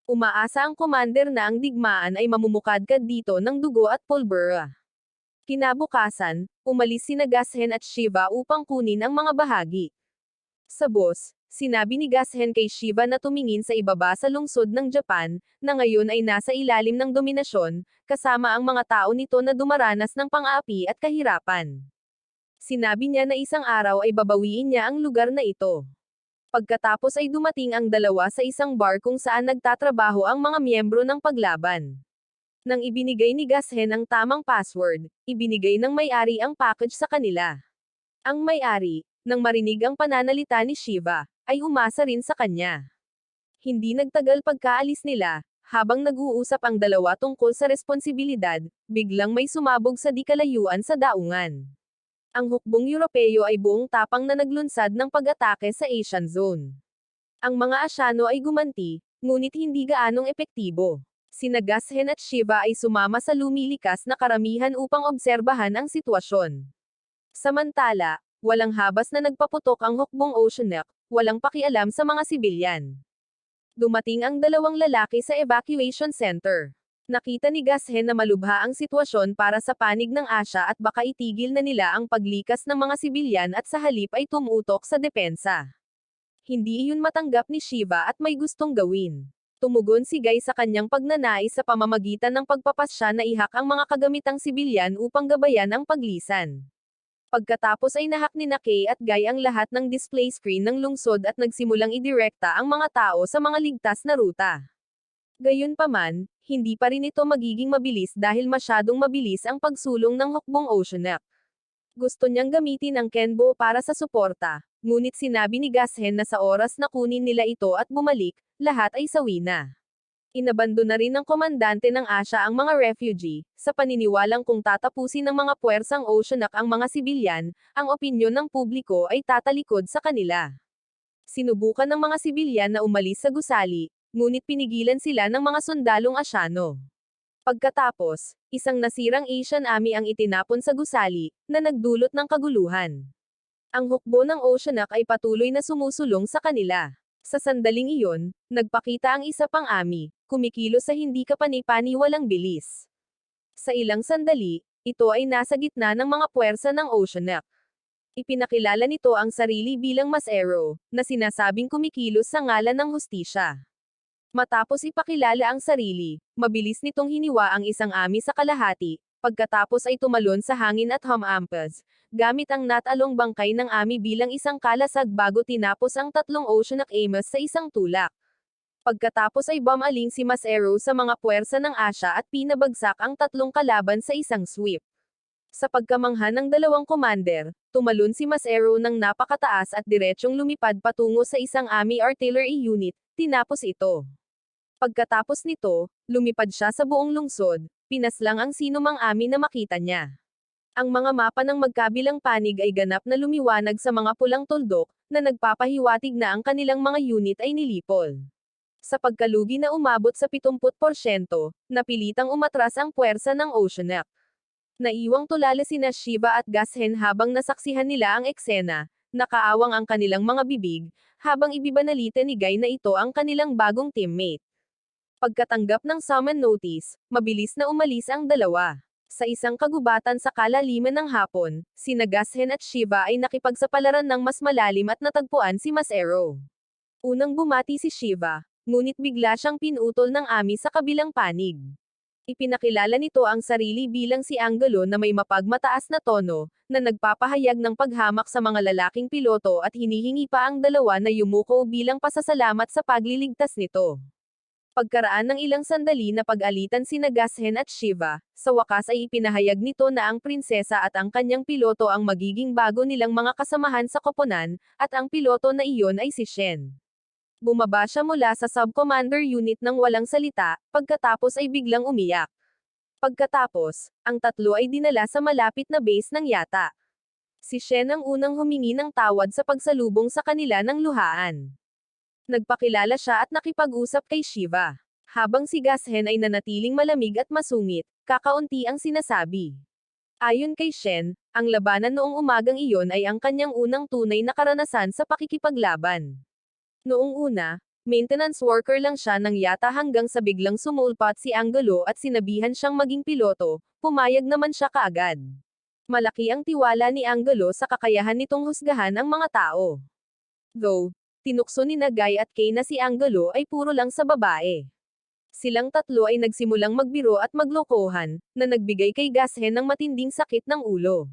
Umaasa ang commander na ang digmaan ay mamumukadkad dito ng dugo at pulbura. Kinabukasan, umalis sina Gashen at Shiva upang kunin ang mga bahagi. Sa boss, sinabi ni Gashen kay Shiva na tumingin sa ibaba sa lungsod ng Japan, na ngayon ay nasa ilalim ng dominasyon, kasama ang mga tao nito na dumaranas ng pang-aapi at kahirapan. Sinabi niya na isang araw ay babawiin niya ang lugar na ito. Pagkatapos ay dumating ang dalawa sa isang bar kung saan nagtatrabaho ang mga miyembro ng paglaban. Nang ibinigay ni Gashen ang tamang password, ibinigay ng may-ari ang package sa kanila. Ang may-ari, nang marinig ang pananalita ni Shiva, ay umasa rin sa kanya. Hindi nagtagal pagkaalis nila, habang nag-uusap ang dalawa tungkol sa responsibilidad, biglang may sumabog sa di kalayuan sa daungan. Ang hukbong Europeo ay buong tapang na naglunsad ng pag-atake sa Asian Zone. Ang mga Asyano ay gumanti, ngunit hindi gaanong epektibo. Sina Gashen at Shiva ay sumama sa lumilikas na karamihan upang obserbahan ang sitwasyon. Samantala, walang habas na nagpaputok ang hukbong Oceanic, walang pakialam sa mga sibilyan. Dumating ang dalawang lalaki sa evacuation center. Nakita ni Gashen na malubha ang sitwasyon para sa panig ng Asya at baka itigil na nila ang paglikas ng mga sibilyan at sa halip ay tumutok sa depensa. Hindi iyon matanggap ni Shiva at may gustong gawin. Tumugon si Guy sa kanyang pagnanais sa pamamagitan ng pagpapasya na ihak ang mga kagamitang sibilyan upang gabayan ang paglisan. Pagkatapos ay nahak ni Kay at Guy ang lahat ng display screen ng lungsod at nagsimulang idirekta ang mga tao sa mga ligtas na ruta. Gayunpaman, hindi pa rin ito magiging mabilis dahil masyadong mabilis ang pagsulong ng hukbong Oceanic. Gusto niyang gamitin ang Kenbo para sa suporta, ngunit sinabi ni Gashen na sa oras na kunin nila ito at bumalik, lahat ay sawi na. Inabando na rin ng komandante ng Asya ang mga refugee, sa paniniwalang kung tatapusin ng mga puwersang Oceanic ang mga sibilyan, ang opinyon ng publiko ay tatalikod sa kanila. Sinubukan ng mga sibilyan na umalis sa gusali, ngunit pinigilan sila ng mga sundalong Asyano. Pagkatapos, isang nasirang Asian Army ang itinapon sa gusali, na nagdulot ng kaguluhan. Ang hukbo ng Oceanic ay patuloy na sumusulong sa kanila. Sa sandaling iyon, nagpakita ang isa pang Army, kumikilos sa hindi kapani-paniwalang bilis. Sa ilang sandali, ito ay nasa gitna ng mga puwersa ng Oceanic. Ipinakilala nito ang sarili bilang Mas Arrow, na sinasabing kumikilos sa ngalan ng hustisya. Matapos ipakilala ang sarili, mabilis nitong hiniwa ang isang Army sa kalahati, pagkatapos ay tumalon sa hangin at humampas, gamit ang natalong bangkay ng Army bilang isang kalasag bago tinapos ang tatlong Oceanic Amos sa isang tulak. Pagkatapos ay bumaling si Mas Arrow sa mga puwersa ng Asya at pinabagsak ang tatlong kalaban sa isang sweep. Sa pagkamangha ng dalawang commander, tumalon si Mas Arrow ng napakataas at diretsyong lumipad patungo sa isang Army artillery unit, tinapos ito. Pagkatapos nito, lumipad siya sa buong lungsod, pinaslang ang sinumang Army na makita niya. Ang mga mapa ng magkabilang panig ay ganap na lumiwanag sa mga pulang tuldok, na nagpapahiwatig na ang kanilang mga unit ay nilipol. Sa pagkalugi na umabot sa 70%, napilitang umatras ang puwersa ng Oceanic. Naiwang tulala sina Shiva at Gashen habang nasaksihan nila ang eksena, nakaawang ang kanilang mga bibig, habang ibibanalita ni Guy na ito ang kanilang bagong teammate. Pagkatanggap ng summon notice, mabilis na umalis ang dalawa. Sa isang kagubatan sa kalaliman ng hapon, sina Gashen at Shiva ay nakipagsapalaran ng mas malalim at natagpuan si Mas Arrow. Unang bumati si Shiva, ngunit bigla siyang pinutol ng Army sa kabilang panig. Ipinakilala nito ang sarili bilang si Angelo na may mapagmataas na tono, na nagpapahayag ng paghamak sa mga lalaking piloto at hinihingi pa ang dalawa na yumuko bilang pasasalamat sa pagliligtas nito. Pagkaraan ng ilang sandali na pag-alitan sina Gashen at Shiva, sa wakas ay ipinahayag nito na ang prinsesa at ang kanyang piloto ang magiging bago nilang mga kasamahan sa koponan, at ang piloto na iyon ay si Shen. Bumaba siya mula sa sub-commander unit ng walang salita, pagkatapos ay biglang umiyak. Pagkatapos, ang tatlo ay dinala sa malapit na base ng Yata. Si Shen ang unang humingi ng tawad sa pagsalubong sa kanila ng luhaan. Nagpakilala siya at nakipag-usap kay Shiva. Habang si Gashen ay nanatiling malamig at masungit, kakaunti ang sinasabi. Ayon kay Shen, ang labanan noong umagang iyon ay ang kanyang unang tunay na karanasan sa pakikipaglaban. Noong una, maintenance worker lang siya ng Yata hanggang sa biglang sumulpat si Angelo at sinabihan siyang maging piloto, pumayag naman siya kaagad. Malaki ang tiwala ni Angelo sa kakayahan nitong husgahan ang mga tao. Though, tinukso ni Guy at Kay na si Angelo ay puro lang sa babae. Silang tatlo ay nagsimulang magbiro at maglokohan, na nagbigay kay Gashen ng matinding sakit ng ulo.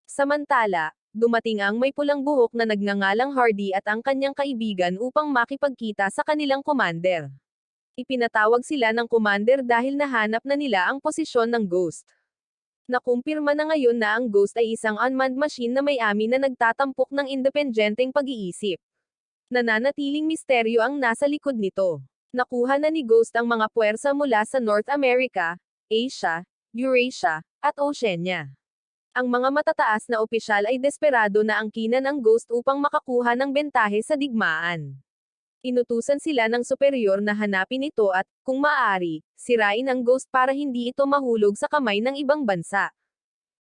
Samantala, dumating ang may pulang buhok na nagngangalang Hardy at ang kanyang kaibigan upang makipagkita sa kanilang commander. Ipinatawag sila ng commander dahil nahanap na nila ang posisyon ng Ghost. Nakumpirma na ngayon na ang Ghost ay isang unmanned machine na may-ami na nagtatampok ng independenteng pag-iisip. Nananatiling misteryo ang nasa likod nito. Nakuha na ni Ghost ang mga puwersa mula sa North America, Asia, Eurasia, at Oceania. Ang mga matataas na opisyal ay desperado na angkinan ang Ghost upang makakuha ng bentahe sa digmaan. Inutusan sila ng superior na hanapin ito at, kung maaari, sirain ang Ghost para hindi ito mahulog sa kamay ng ibang bansa.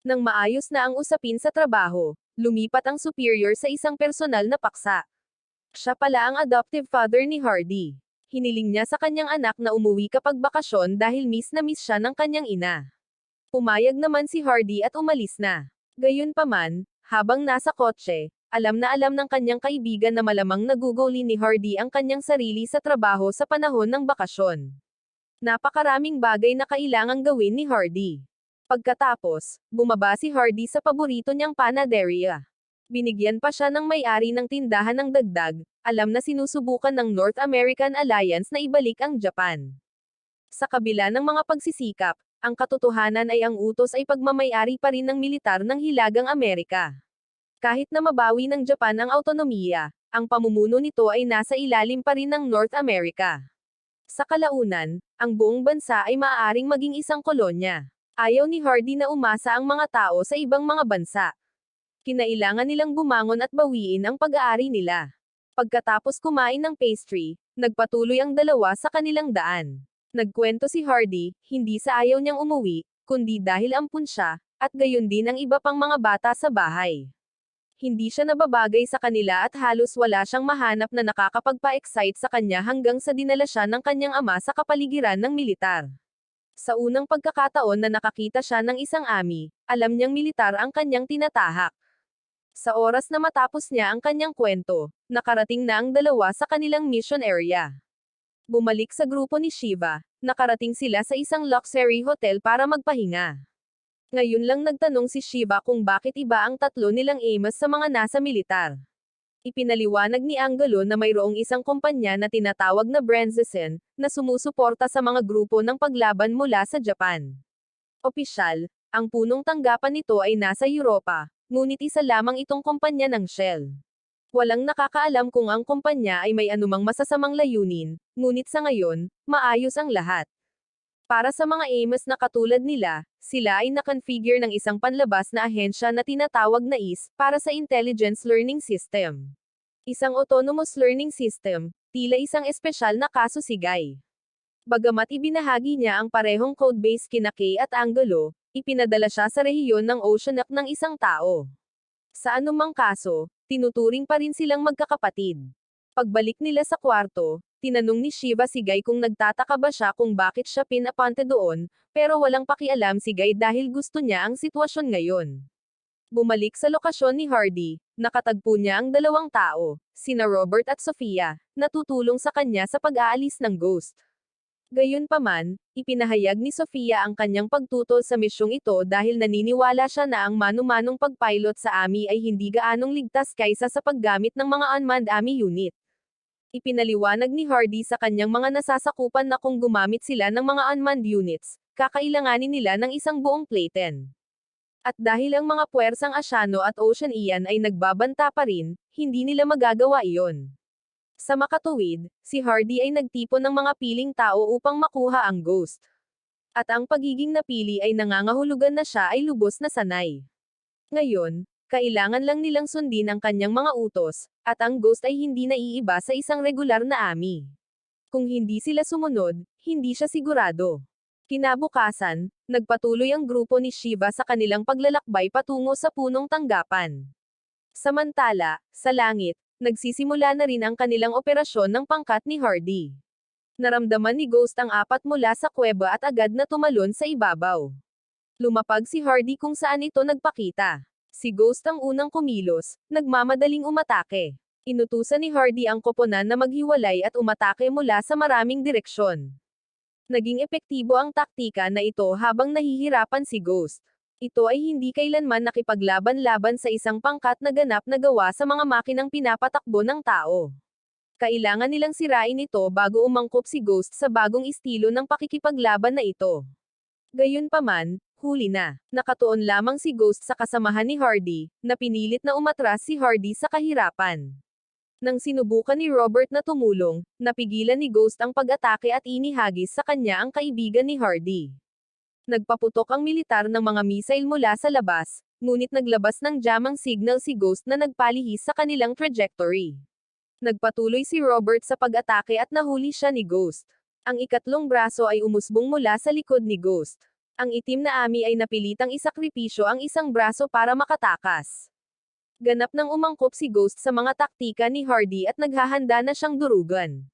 Nang maayos na ang usapin sa trabaho, lumipat ang superior sa isang personal na paksa. Siya pala ang adoptive father ni Hardy. Hiniling niya sa kanyang anak na umuwi kapag bakasyon dahil miss na miss siya ng kanyang ina. Pumayag naman si Hardy at umalis na. Gayunpaman, habang nasa kotse, alam na alam ng kanyang kaibigan na malamang naguguli ni Hardy ang kanyang sarili sa trabaho sa panahon ng bakasyon. Napakaraming bagay na kailangang gawin ni Hardy. Pagkatapos, bumaba si Hardy sa paborito niyang panaderia. Binigyan pa siya ng may-ari ng tindahan ng dagdag, alam na sinusubukan ng North American Alliance na ibalik ang Japan. Sa kabila ng mga pagsisikap, ang katotohanan ay ang utos ay pagmamay-ari pa rin ng militar ng Hilagang Amerika. Kahit na mabawi ng Japan ang autonomiya, ang pamumuno nito ay nasa ilalim pa rin ng North America. Sa kalaunan, ang buong bansa ay maaaring maging isang kolonya. Ayaw ni Hardy na umasa ang mga tao sa ibang mga bansa. Kinailangan nilang bumangon at bawiin ang pag-aari nila. Pagkatapos kumain ng pastry, nagpatuloy ang dalawa sa kanilang daan. Nagkwento si Hardy, hindi sa ayaw niyang umuwi, kundi dahil ampun siya, at gayon din ang iba pang mga bata sa bahay. Hindi siya nababagay sa kanila at halos wala siyang mahanap na nakakapagpa-excite sa kanya hanggang sa dinala siya ng kanyang ama sa kapaligiran ng militar. Sa unang pagkakataon na nakakita siya ng isang ami, alam niyang militar ang kanyang tinatahak. Sa oras na matapos niya ang kanyang kwento, nakarating na ang dalawa sa kanilang mission area. Bumalik sa grupo ni Shiva, nakarating sila sa isang luxury hotel para magpahinga. Ngayon lang nagtanong si Shiva kung bakit iba ang tatlo nilang Amos sa mga nasa militar. Ipinaliwanag ni Angelo na mayroong isang kumpanya na tinatawag na Brandzisen, na sumusuporta sa mga grupo ng paglaban mula sa Japan. Opisyal, ang punong tanggapan nito ay nasa Europa, ngunit isa lamang itong kumpanya ng Shell. Walang nakakaalam kung ang kumpanya ay may anumang masasamang layunin, ngunit sa ngayon, maayos ang lahat. Para sa mga Amos na katulad nila, sila ay nakonfigure ng isang panlabas na ahensya na tinatawag na IS, para sa Intelligence Learning System. Isang autonomous learning system, tila isang espesyal na kaso sigay. Bagamat ibinahagi niya ang parehong codebase kina Kay at Angelo, ipinadala siya sa rehiyon ng Oceanic ng isang tao. Sa anumang kaso, tinuturing pa rin silang magkakapatid. Pagbalik nila sa kwarto, tinanong ni Shiva si Guy kung nagtataka ba siya kung bakit siya pinapunta doon, pero walang pakialam si Guy dahil gusto niya ang sitwasyon ngayon. Bumalik sa lokasyon ni Hardy, nakatagpo niya ang dalawang tao, sina Robert at Sofia, na tutulong sa kanya sa pag-aalis ng Ghost. Gayunpaman, ipinahayag ni Sofia ang kanyang pagtutol sa misyong ito dahil naniniwala siya na ang manu-manong pagpilot sa AMI ay hindi gaanong ligtas kaysa sa paggamit ng mga unmanned AMI unit. Ipinaliwanag ni Hardy sa kanyang mga nasasakupan na kung gumamit sila ng mga unmanned units, kakailanganin nila ng isang buong platen. At dahil ang mga puwersang Asiano at Oceanian ay nagbabanta pa rin, hindi nila magagawa iyon. Sa makatuwid, si Hardy ay nagtipon ng mga piling tao upang makuha ang Ghost. At ang pagiging napili ay nangangahulugan na siya ay lubos na sanay. Ngayon, kailangan lang nilang sundin ang kanyang mga utos, at ang Ghost ay hindi naiiba sa isang regular na AMI. Kung hindi sila sumunod, hindi siya sigurado. Kinabukasan, nagpatuloy ang grupo ni Shiva sa kanilang paglalakbay patungo sa punong tanggapan. Samantala, sa langit, nagsisimula na rin ang kanilang operasyon ng pangkat ni Hardy. Naramdaman ni Ghost ang apat mula sa kuweba at agad na tumalon sa ibabaw. Lumapag si Hardy kung saan ito nagpakita. Si Ghost ang unang kumilos, nagmamadaling umatake. Inutusan ni Hardy ang koponan na maghiwalay at umatake mula sa maraming direksyon. Naging epektibo ang taktika na ito habang nahihirapan si Ghost. Ito ay hindi kailanman nakipaglaban-laban sa isang pangkat na ganap na gawa sa mga makinang pinapatakbo ng tao. Kailangan nilang sirain ito bago umangkop si Ghost sa bagong estilo ng pakikipaglaban na ito. Gayunpaman, huli na. Nakatuon lamang si Ghost sa kasamahan ni Hardy, na pinilit na umatras si Hardy sa kahirapan. Nang sinubukan ni Robert na tumulong, napigilan ni Ghost ang pag-atake at inihagis sa kanya ang kaibigan ni Hardy. Nagpaputok ang militar ng mga misail mula sa labas, ngunit naglabas ng jamang signal si Ghost na nagpalihis sa kanilang trajectory. Nagpatuloy si Robert sa pag-atake at nahuli siya ni Ghost. Ang ikatlong braso ay umusbong mula sa likod ni Ghost. Ang itim na Ami ay napilitang isakripisyo ang isang braso para makatakas. Ganap nang umangkop si Ghost sa mga taktika ni Hardy at naghahanda na siyang durugan.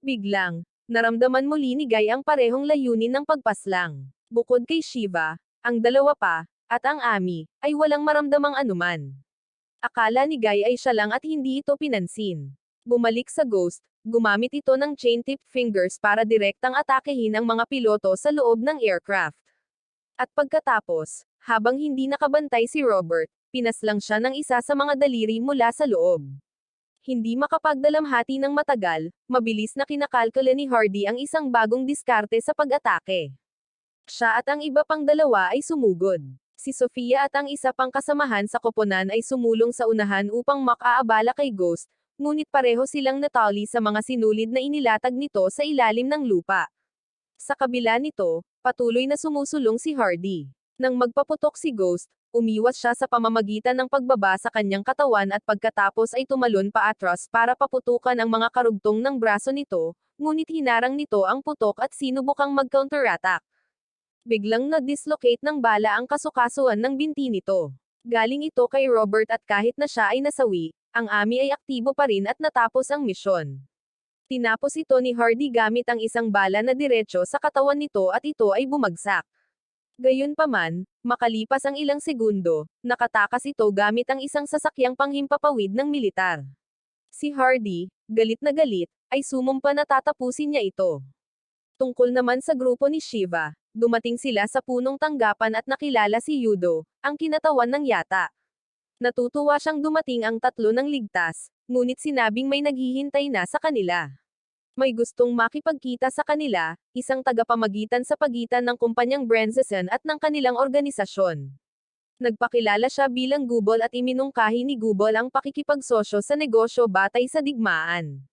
Biglang, naramdaman muli ni Guy ang parehong layunin ng pagpaslang. Bukod kay Shiva, ang dalawa pa, at ang Ami, ay walang maramdamang anuman. Akala ni Guy ay siya lang at hindi ito pinansin. Bumalik sa Ghost, gumamit ito ng chain-tip fingers para direktang atakehin ang mga piloto sa loob ng aircraft. At pagkatapos, habang hindi nakabantay si Robert, pinaslang siya ng isa sa mga daliri mula sa loob. Hindi makapagdalamhati ng matagal, mabilis na kinakalkula ni Hardy ang isang bagong diskarte sa pag-atake. Siya at ang iba pang dalawa ay sumugod. Si Sofia at ang isa pang kasamahan sa koponan ay sumulong sa unahan upang makaabala kay Ghost, ngunit pareho silang natali sa mga sinulid na inilatag nito sa ilalim ng lupa. Sa kabila nito, patuloy na sumusulong si Hardy. Nang magpaputok si Ghost, umiwas siya sa pamamagitan ng pagbaba sa kanyang katawan at pagkatapos ay tumalon paatras para paputukan ang mga karugtong ng braso nito, ngunit hinarang nito ang putok at sinubukang mag-counterattack. Biglang na-dislocate ng bala ang kasukasuan ng binti nito. Galing ito kay Robert at kahit na siya ay nasawi, ang Ami ay aktibo pa rin at natapos ang misyon. Tinapos ito ni Hardy gamit ang isang bala na diretso sa katawan nito at ito ay bumagsak. Gayunpaman, makalipas ang ilang segundo, nakatakas ito gamit ang isang sasakyang panghimpapawid ng militar. Si Hardy, galit na galit, ay sumumpa na tatapusin niya ito. Tungkol naman sa grupo ni Shiva, dumating sila sa punong tanggapan at nakilala si Yudo, ang kinatawan ng yata. Natutuwa siyang dumating ang tatlo ng ligtas, ngunit sinabing may naghihintay na sa kanila. May gustong makipagkita sa kanila, isang tagapamagitan sa pagitan ng kumpanyang Branson at ng kanilang organisasyon. Nagpakilala siya bilang Gubol at iminungkahi ni Gubol ang pakikipagsosyo sa negosyo batay sa digmaan.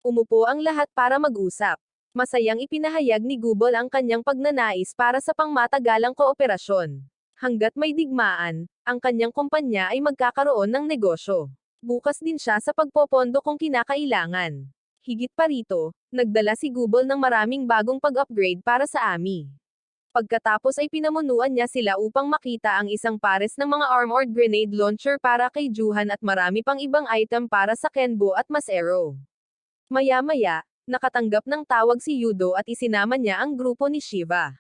Umupo ang lahat para mag-usap. Masayang ipinahayag ni Gubol ang kanyang pagnanais para sa pangmatagalang kooperasyon. Hanggat may digmaan, ang kanyang kumpanya ay magkakaroon ng negosyo. Bukas din siya sa pagpopondo kung kinakailangan. Higit pa rito, nagdala si Gubol ng maraming bagong pag-upgrade para sa Ami. Pagkatapos ay pinamunuan niya sila upang makita ang isang pares ng mga armored grenade launcher para kay Juhan at marami pang ibang item para sa Kenbo at Masero. Maya-maya, nakatanggap ng tawag si Yudo at isinama niya ang grupo ni Shiva.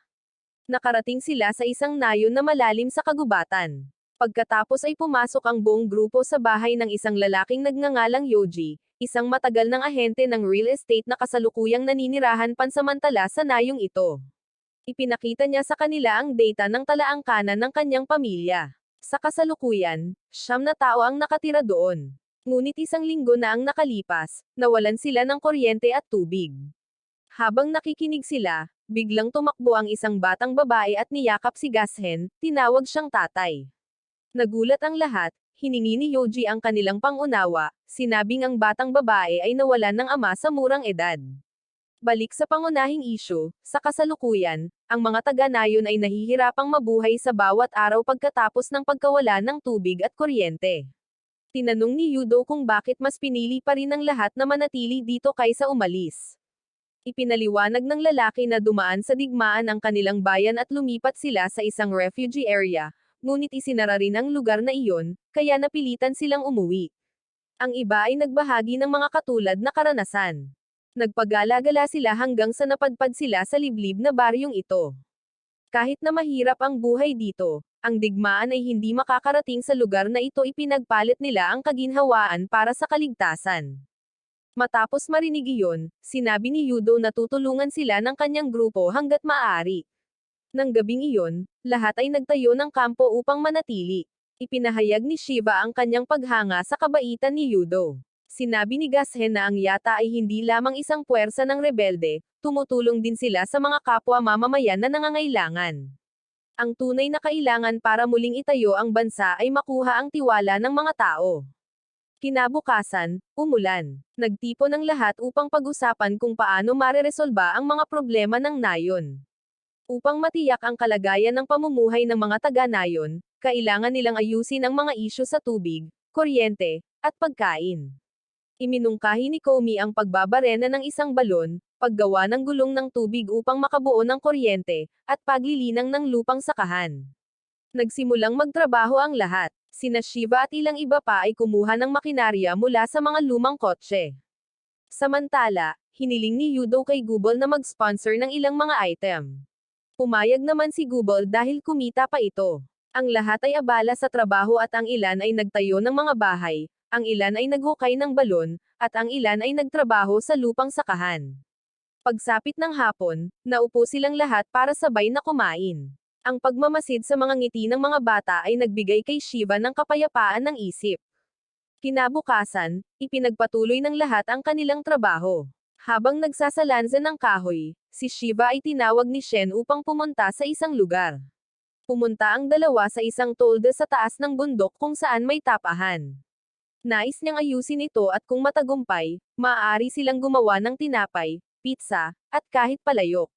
Nakarating sila sa isang nayon na malalim sa kagubatan. Pagkatapos ay pumasok ang buong grupo sa bahay ng isang lalaking nagngangalang Yoji, isang matagal ng ahente ng real estate na kasalukuyang naninirahan pansamantala sa nayong ito. Ipinakita niya sa kanila ang data ng talaangkanan ng kanyang pamilya. Sa kasalukuyan, 9 na tao ang nakatira doon. Ngunit isang linggo na ang nakalipas, nawalan sila ng kuryente at tubig. Habang nakikinig sila, biglang tumakbo ang isang batang babae at niyakap si Gashen, tinawag siyang tatay. Nagulat ang lahat, hiningi ni Yoji ang kanilang pangunawa, sinabing ang batang babae ay nawalan ng ama sa murang edad. Balik sa pangunahing isyu, sa kasalukuyan, ang mga taga-nayon ay nahihirapang mabuhay sa bawat araw pagkatapos ng pagkawala ng tubig at kuryente. Tinanong ni Yudo kung bakit mas pinili pa rin ng lahat na manatili dito kaysa umalis. Ipinaliwanag ng lalaki na dumaan sa digmaan ang kanilang bayan at lumipat sila sa isang refugee area, ngunit isinara rin ang lugar na iyon, kaya napilitan silang umuwi. Ang iba ay nagbahagi ng mga katulad na karanasan. Nagpagala-gala sila hanggang sa napadpad sila sa liblib na baryong ito. Kahit na mahirap ang buhay dito, ang digmaan ay hindi makakarating sa lugar na ito, ipinagpalit nila ang kaginhawaan para sa kaligtasan. Matapos marinig iyon, sinabi ni Yudo na tutulungan sila ng kanyang grupo hanggat maaari. Nang gabing iyon, lahat ay nagtayo ng kampo upang manatili. Ipinahayag ni Shiva ang kanyang paghanga sa kabaitan ni Yudo. Sinabi ni Gashen na ang yata ay hindi lamang isang puwersa ng rebelde, tumutulong din sila sa mga kapwa mamamayan na nangangailangan. Ang tunay na kailangan para muling itayo ang bansa ay makuha ang tiwala ng mga tao. Kinabukasan, umulan. Nagtipon ang lahat upang pag-usapan kung paano mareresolba ang mga problema ng nayon. Upang matiyak ang kalagayan ng pamumuhay ng mga taga-nayon, kailangan nilang ayusin ang mga isyu sa tubig, kuryente, at pagkain. Iminungkahi ni Comey ang pagbabarena ng isang balon, paggawa ng gulong ng tubig upang makabuo ng kuryente, at paglilinang ng lupang sakahan. Nagsimulang magtrabaho ang lahat. Sina Shiva at ilang iba pa ay kumuha ng makinarya mula sa mga lumang kotse. Samantala, hiniling ni Yudo kay Google na mag-sponsor ng ilang mga item. Pumayag naman si Google dahil kumita pa ito. Ang lahat ay abala sa trabaho at ang ilan ay nagtayo ng mga bahay, ang ilan ay naghukay ng balon, at ang ilan ay nagtrabaho sa lupang sakahan. Pagsapit ng hapon, naupo silang lahat para sabay na kumain. Ang pagmamasid sa mga ngiti ng mga bata ay nagbigay kay Shiva ng kapayapaan ng isip. Kinabukasan, ipinagpatuloy ng lahat ang kanilang trabaho. Habang nagsasalanza ng kahoy, si Shiva ay tinawag ni Shen upang pumunta sa isang lugar. Pumunta ang dalawa sa isang tolda sa taas ng bundok kung saan may tapahan. Nais niyang ayusin ito at kung matagumpay, maaari silang gumawa ng tinapay, pizza, at kahit palayok.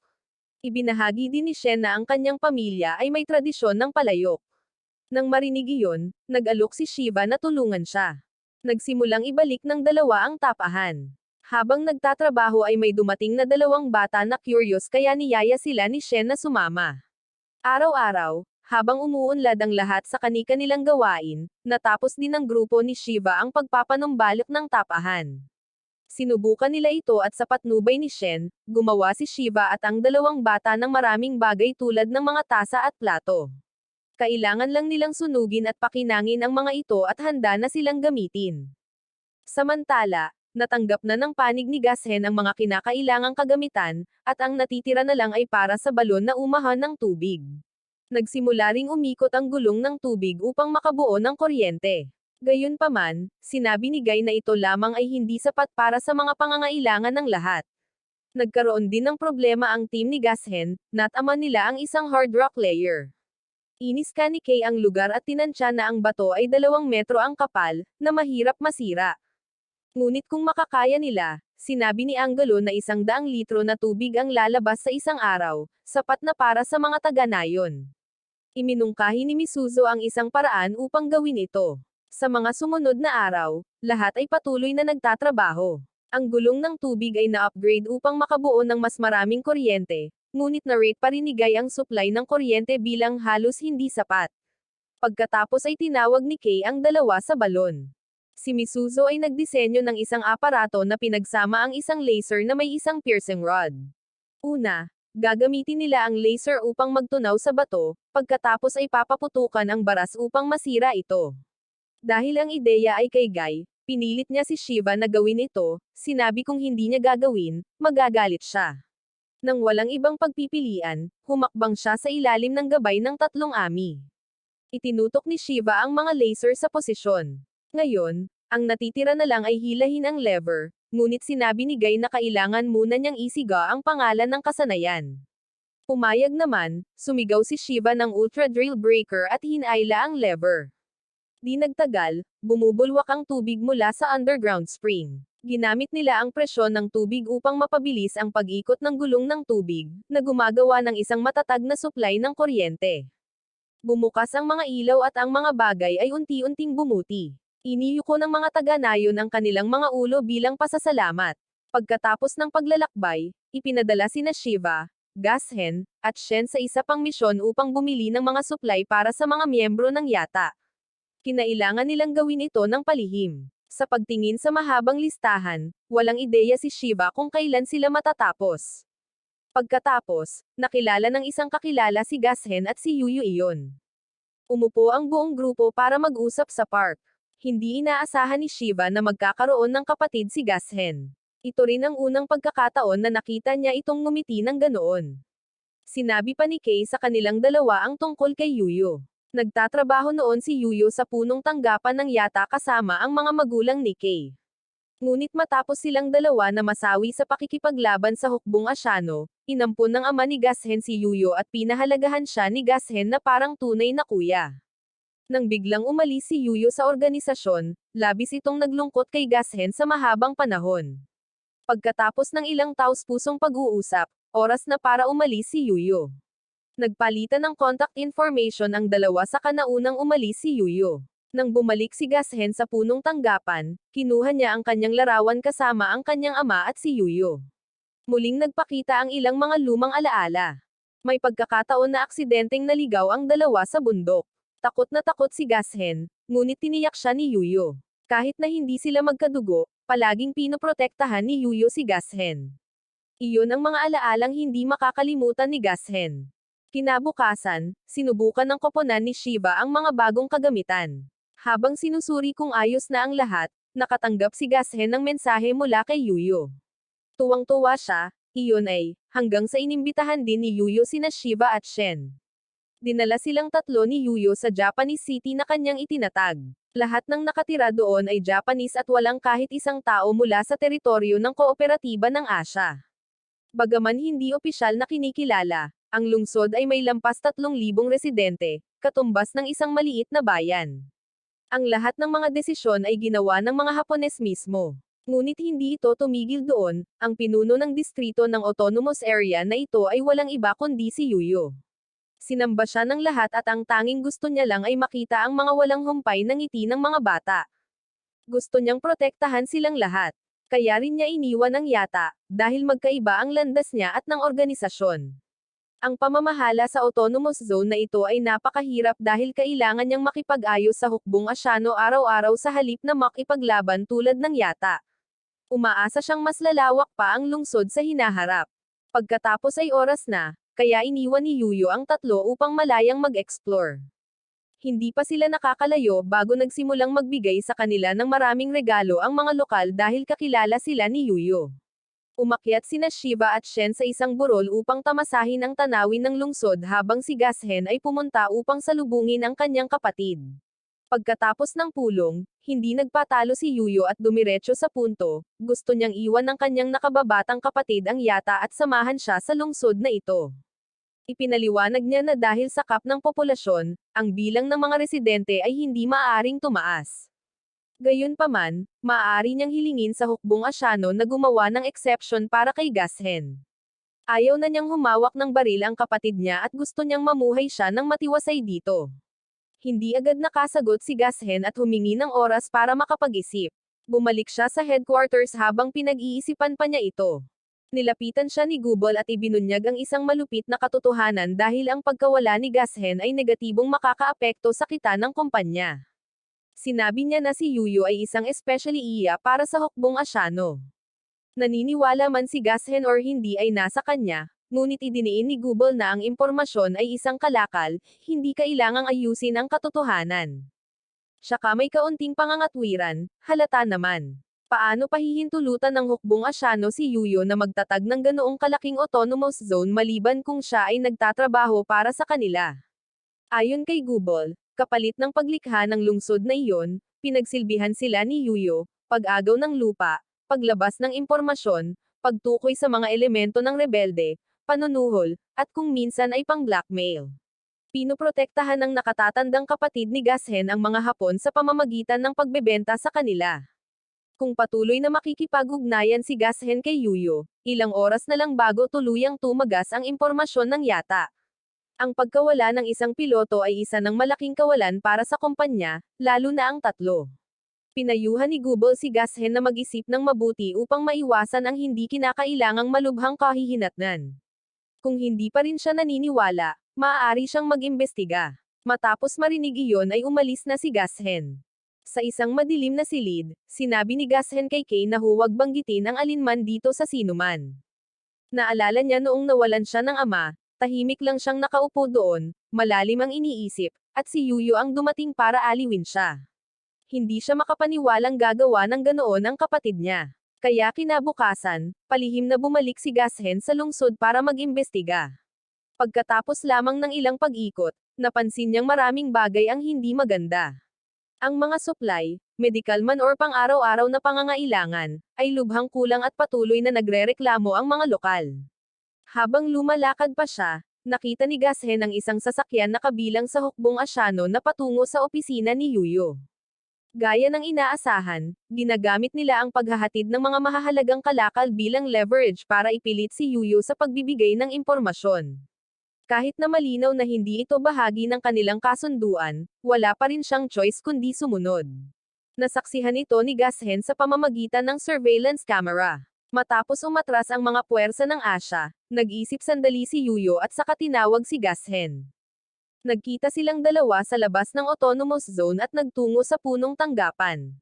Ibinahagi din ni Shen na ang kanyang pamilya ay may tradisyon ng palayok. Nang marinig iyon, nag-alok si Shiva na tulungan siya. Nagsimulang ibalik ng dalawa ang tapahan. Habang nagtatrabaho ay may dumating na dalawang bata na curious kaya niyaya sila ni Shen na sumama. Araw-araw, habang umuunlad ang lahat sa kani-kanilang gawain, natapos din ng grupo ni Shiva ang pagpapanumbalik ng tapahan. Sinubukan nila ito at sa patnubay ni Shen, gumawa si Shiva at ang dalawang bata ng maraming bagay tulad ng mga tasa at plato. Kailangan lang nilang sunugin at pakinangin ang mga ito at handa na silang gamitin. Samantala, natanggap na ng panig ni Gashen ang mga kinakailangang kagamitan, at ang natitira na lang ay para sa balon na umahan ng tubig. Nagsimula ring umikot ang gulong ng tubig upang makabuo ng kuryente. Gayunpaman, sinabi ni Guy na ito lamang ay hindi sapat para sa mga pangangailangan ng lahat. Nagkaroon din ng problema ang team ni Gashen, natama nila ang isang hard rock layer. Iniska ni Kay ang lugar at tinansya na ang bato ay 2 metro ang kapal, na mahirap masira. Ngunit kung makakaya nila, sinabi ni Angelo na 100 litro na tubig ang lalabas sa isang araw, sapat na para sa mga taga-nayon. Iminungkahi ni Misuzo ang isang paraan upang gawin ito. Sa mga sumunod na araw, lahat ay patuloy na nagtatrabaho. Ang gulong ng tubig ay na-upgrade upang makabuo ng mas maraming kuryente, ngunit na-rate pa rin ni Guy ang supply ng kuryente bilang halos hindi sapat. Pagkatapos ay tinawag ni Kay ang dalawa sa balon. Si Misuzo ay nagdisenyo ng isang aparato na pinagsama ang isang laser na may isang piercing rod. Una, gagamitin nila ang laser upang magtunaw sa bato, pagkatapos ay papaputukan ang baras upang masira ito. Dahil ang ideya ay kay Guy, pinilit niya si Shiva na gawin ito, sinabi kung hindi niya gagawin, magagalit siya. Nang walang ibang pagpipilian, humakbang siya sa ilalim ng gabay ng 3 ami. Itinutok ni Shiva ang mga laser sa posisyon. Ngayon, ang natitira na lang ay hilahin ang lever, ngunit sinabi ni Guy na kailangan muna niyang isiga ang pangalan ng kasanayan. Pumayag naman, sumigaw si Shiva ng ultra drill breaker at hinayla ang lever. Di nagtagal, bumubulwak ang tubig mula sa underground spring. Ginamit nila ang presyon ng tubig upang mapabilis ang pag-ikot ng gulong ng tubig, na gumagawa ng isang matatag na supply ng kuryente. Bumukas ang mga ilaw at ang mga bagay ay unti-unting bumuti. Iniyuko ng mga taga-nayon ang kanilang mga ulo bilang pasasalamat. Pagkatapos ng paglalakbay, ipinadala sina Shiva, Gashen, at Shen sa isa pang misyon upang bumili ng mga supply para sa mga miyembro ng yata. Kinailangan nilang gawin ito ng palihim. Sa pagtingin sa mahabang listahan, walang ideya si Shiva kung kailan sila matatapos. Pagkatapos, nakilala ng isang kakilala si Gashen at si Yuyu iyon. Umupo ang buong grupo para mag-usap sa park. Hindi inaasahan ni Shiva na magkakaroon ng kapatid si Gashen. Ito rin ang unang pagkakataon na nakita niya itong ngumiti ng ganoon. Sinabi pa ni Kay sa kanilang dalawa ang tungkol kay Yuyo. Nagtatrabaho noon si Yuyo sa punong tanggapan ng Yata kasama ang mga magulang ni Kay. Ngunit matapos silang dalawa na masawi sa pakikipaglaban sa hukbong Asyano, inampun ng ama ni Gashen si Yuyo at pinahalagahan siya ni Gashen na parang tunay na kuya. Nang biglang umalis si Yuyo sa organisasyon, labis itong naglungkot kay Gashen sa mahabang panahon. Pagkatapos ng ilang taus-pusong pag-uusap, oras na para umalis si Yuyo. Nagpalitan ng contact information ang dalawa sa kanaunang umalis si Yuyo. Nang bumalik si Gashen sa punong tanggapan, kinuha niya ang kanyang larawan kasama ang kanyang ama at si Yuyo. Muling nagpakita ang ilang mga lumang alaala. May pagkakataon na aksidenteng naligaw ang dalawa sa bundok. Takot na takot si Gashen, ngunit tiniyak siya ni Yuyo. Kahit na hindi sila magkadugo, palaging pinoprotektahan ni Yuyo si Gashen. Iyon ang mga alaalang hindi makakalimutan ni Gashen. Kinabukasan, sinubukan ng koponan ni Shiva ang mga bagong kagamitan. Habang sinusuri kung ayos na ang lahat, nakatanggap si Gashen ng mensahe mula kay Yuyo. Tuwang-tuwa siya, iyon ay, hanggang sa inimbitahan din ni Yuyo sina Shiva at Shen. Dinala silang tatlo ni Yuyo sa Japanese city na kanyang itinatag. Lahat ng nakatira doon ay Japanese at walang kahit isang tao mula sa teritoryo ng kooperatiba ng Asya. Bagaman hindi opisyal na kinikilala, ang lungsod ay may lampas 3,000 residente, katumbas ng isang maliit na bayan. Ang lahat ng mga desisyon ay ginawa ng mga Hapones mismo. Ngunit hindi ito tumigil doon, ang pinuno ng distrito ng autonomous area na ito ay walang iba kundi si Yuyo. Sinamba siya ng lahat at ang tanging gusto niya lang ay makita ang mga walang humpay na ngiti ng mga bata. Gusto niyang protektahan silang lahat. Kaya rin niya iniwan ang Yata, dahil magkaiba ang landas niya at ng organisasyon. Ang pamamahala sa autonomous zone na ito ay napakahirap dahil kailangan niyang makipag-ayos sa hukbong Asyano araw-araw sa halip na makipaglaban tulad ng Yata. Umaasa siyang mas lalawak pa ang lungsod sa hinaharap. Pagkatapos ay oras na, kaya iniwan ni Yuyo ang tatlo upang malayang mag-explore. Hindi pa sila nakakalayo bago nagsimulang magbigay sa kanila ng maraming regalo ang mga lokal dahil kakilala sila ni Yuyo. Umakyat sina Shiva at Shen sa isang burol upang tamasahin ang tanawin ng lungsod habang si Gashen ay pumunta upang salubungin ang kanyang kapatid. Pagkatapos ng pulong, hindi nagpatalo si Yuyo at dumiretso sa punto, gusto niyang iwan ng kanyang nakababatang kapatid ang Yata at samahan siya sa lungsod na ito. Ipinaliwanag niya na dahil sa kap ng populasyon, ang bilang ng mga residente ay hindi maaaring tumaas. Gayunpaman, maaari niyang hilingin sa hukbong Asyano na gumawa ng exception para kay Gashen. Ayaw na niyang humawak ng baril ang kapatid niya at gusto niyang mamuhay siya ng matiwasay dito. Hindi agad nakasagot si Gashen at humingi ng oras para makapag-isip. Bumalik siya sa headquarters habang pinag-iisipan pa niya ito. Nilapitan siya ni Gubol at ibinunyag ang isang malupit na katotohanan dahil ang pagkawala ni Gashen ay negatibong makakaapekto sa kita ng kumpanya. Sinabi niya na si Yuyo ay isang especially iya para sa hukbong Asyano. Naniniwala man si Gashen or hindi ay nasa kanya, ngunit idiniin ni Gubol na ang impormasyon ay isang kalakal, hindi kailangang ayusin ang katotohanan. Saka may kaunting pangangatwiran, halata naman. Paano pahihintulutan ng hukbong Asyano si Yuyo na magtatag ng ganoong kalaking autonomous zone maliban kung siya ay nagtatrabaho para sa kanila? Ayon kay Gubol, kapalit ng paglikha ng lungsod na iyon, pinagsilbihan sila ni Yuyo, pag-agaw ng lupa, paglabas ng impormasyon, pagtukoy sa mga elemento ng rebelde, panunuhol, at kung minsan ay pang-blackmail. Pinoprotektahan ng nakatatandang kapatid ni Gashen ang mga Hapon sa pamamagitan ng pagbebenta sa kanila. Kung patuloy na makikipag-ugnayan si Gashen kay Yuyo, ilang oras na lang bago tuluyang tumagas ang impormasyon ng Yata. Ang pagkawala ng isang piloto ay isa ng malaking kawalan para sa kumpanya, lalo na ang tatlo. Pinayuhan ni Gubol si Gashen na mag-isip ng mabuti upang maiwasan ang hindi kinakailangang malubhang kahihinatnan. Kung hindi pa rin siya naniniwala, maaari siyang mag-imbestiga. Matapos marinig iyon ay umalis na si Gashen. Sa isang madilim na silid, sinabi ni Gashen kay Kay na huwag banggitin ang alinman dito sa sinuman. Naalala niya noong nawalan siya ng ama, tahimik lang siyang nakaupo doon, malalim ang iniisip, at si Yuyo ang dumating para aliwin siya. Hindi siya makapaniwalang gagawa ng ganoon ang kapatid niya. Kaya kinabukasan, palihim na bumalik si Gashen sa lungsod para mag-imbestiga. Pagkatapos lamang ng ilang pag-ikot, napansin niyang maraming bagay ang hindi maganda. Ang mga supply, medical man or pang-araw-araw na pangangailangan, ay lubhang kulang at patuloy na nagrereklamo ang mga lokal. Habang lumalakad pa siya, nakita ni Gashen ang isang sasakyan na kabilang sa hukbong asyano na patungo sa opisina ni Yuyo. Gaya ng inaasahan, ginagamit nila ang paghahatid ng mga mahahalagang kalakal bilang leverage para ipilit si Yuyo sa pagbibigay ng impormasyon. Kahit na malinaw na hindi ito bahagi ng kanilang kasunduan, wala pa rin siyang choice kundi sumunod. Nasaksihan ito ni Gashen sa pamamagitan ng surveillance camera. Matapos umatras ang mga puwersa ng Asya, nag-isip sandali si Yuyo at saka tinawag si Gashen. Nagkita silang dalawa sa labas ng autonomous zone at nagtungo sa punong tanggapan.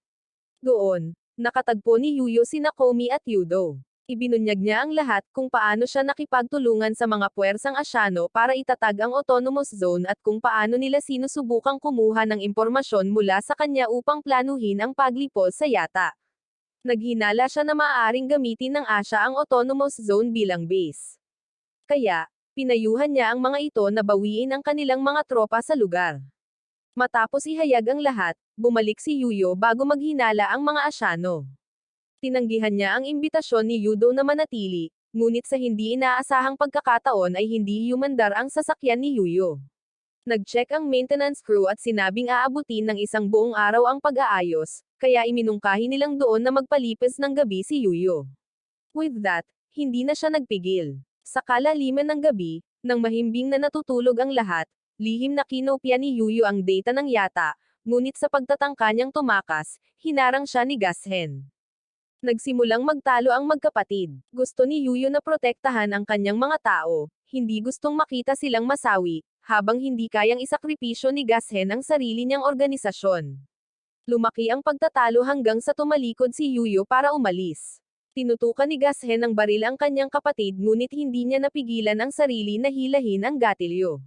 Doon, nakatagpo ni Yuyo sina Komi at Yudo. Ibinunyag niya ang lahat kung paano siya nakipagtulungan sa mga puwersang Asyano para itatag ang autonomous zone at kung paano nila sinusubukang kumuha ng impormasyon mula sa kanya upang planuhin ang paglipol sa yata. Naghinala siya na maaaring gamitin ng Asya ang autonomous zone bilang base. Kaya, pinayuhan niya ang mga ito na bawiin ang kanilang mga tropa sa lugar. Matapos ihayag ang lahat, bumalik si Yuyo bago maghinala ang mga Asyano. Tinanggihan niya ang imbitasyon ni Yudo na manatili, ngunit sa hindi inaasahang pagkakataon ay hindi humandar ang sasakyan ni Yuyo. Nag-check ang maintenance crew at sinabing aabutin ng isang buong araw ang pag-aayos, kaya iminungkahi nilang doon na magpalipas ng gabi si Yuyo. With that, hindi na siya nagpigil. Sa kalaliman ng gabi, nang mahimbing na natutulog ang lahat, lihim na kinopya ni Yuyo ang data ng yata, ngunit sa pagtatangka niyang tumakas, hinarang siya ni Gashen. Nagsimulang magtalo ang magkapatid. Gusto ni Yuyo na protektahan ang kanyang mga tao, hindi gustong makita silang masawi, habang hindi kayang isakripisyo ni Gashen ang sarili niyang organisasyon. Lumaki ang pagtatalo hanggang sa tumalikod si Yuyo para umalis. Tinutukan ni Gashen ng baril ang kanyang kapatid ngunit hindi niya napigilan ang sarili na hilahin ang gatilyo.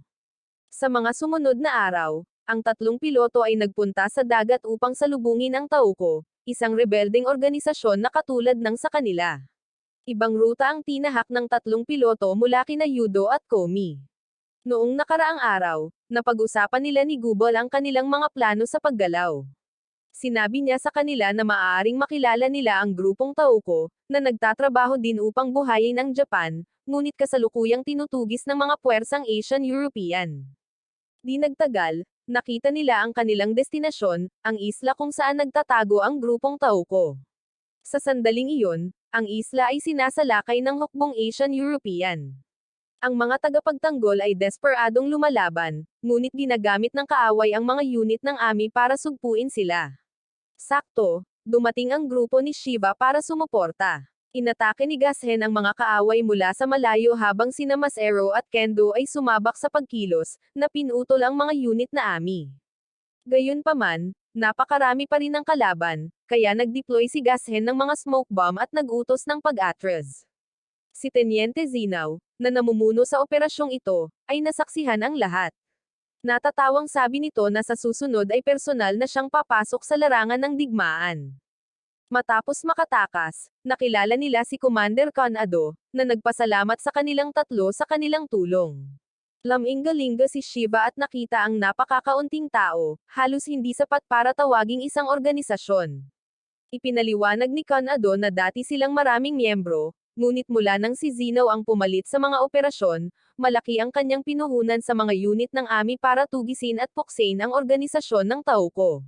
Sa mga sumunod na araw, ang tatlong piloto ay nagpunta sa dagat upang salubungin ang Tauko, isang rebeldeng organisasyon na katulad ng sa kanila. Ibang ruta ang tinahak ng tatlong piloto mula kina Yudo at Komi. Noong nakaraang araw, napag-usapan nila ni Gubol ang kanilang mga plano sa paggalaw. Sinabi niya sa kanila na maaaring makilala nila ang grupong Tauko, na nagtatrabaho din upang buhayin ang Japan, ngunit kasalukuyang tinutugis ng mga puwersang Asian-European. Di nagtagal, nakita nila ang kanilang destinasyon, ang isla kung saan nagtatago ang grupong Tauko. Sa sandaling iyon, ang isla ay sinasalakay ng hukbong Asian-European. Ang mga tagapagtanggol ay desperadong lumalaban, ngunit ginagamit ng kaaway ang mga unit ng AMI para sugpuin sila. Sakto, dumating ang grupo ni Shiva para sumuporta. Inatake ni Gashen ang mga kaaway mula sa malayo habang sina Masero at Kendo ay sumabak sa pagkilos, na pinutol ang mga unit na AMI. Gayunpaman, napakarami pa rin ang kalaban, kaya nag-deploy si Gashen ng mga smoke bomb at nag-utos ng pag-atras. Si Teniente Zinaw, na namumuno sa operasyong ito, ay nasaksihan ang lahat. Natatawang sabi nito na sa susunod ay personal na siyang papasok sa larangan ng digmaan. Matapos makatakas, nakilala nila si Commander Kanado, na nagpasalamat sa kanilang tatlo sa kanilang tulong. Laming-galinga si Shiva at nakita ang napakakaunting tao, halos hindi sapat para tawaging isang organisasyon. Ipinaliwanag ni Kanado na dati silang maraming miyembro, ngunit mula nang si Zinaw ang pumalit sa mga operasyon, malaki ang kanyang pinuhunan sa mga unit ng AMI para tugisin at puksain ang organisasyon ng Tauko.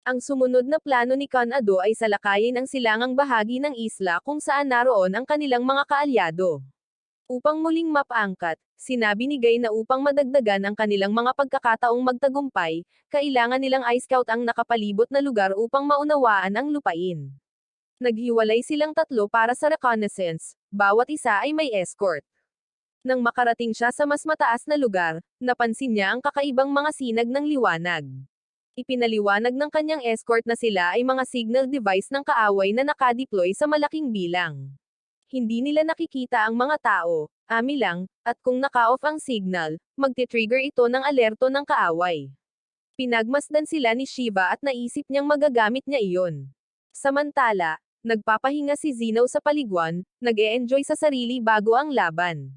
Ang sumunod na plano ni Kanado ay salakayin ang silangang bahagi ng isla kung saan naroon ang kanilang mga kaalyado. Upang muling mapangkat, sinabi ni Gay na upang madagdagan ang kanilang mga pagkakataong magtagumpay, kailangan nilang i-scout ang nakapalibot na lugar upang maunawaan ang lupain. Naghiwalay silang tatlo para sa reconnaissance, bawat isa ay may escort. Nang makarating siya sa mas mataas na lugar, napansin niya ang kakaibang mga sinag ng liwanag. Ipinaliwanag ng kanyang escort na sila ay mga signal device ng kaaway na nakadeploy sa malaking bilang. Hindi nila nakikita ang mga tao, AMI lang, at kung naka-off ang signal, magti-trigger ito ng alerto ng kaaway. Pinagmasdan sila ni Shiva at naisip niyang magagamit niya iyon. Samantala, nagpapahinga si Zinaw sa paliguan, nag-e-enjoy sa sarili bago ang laban.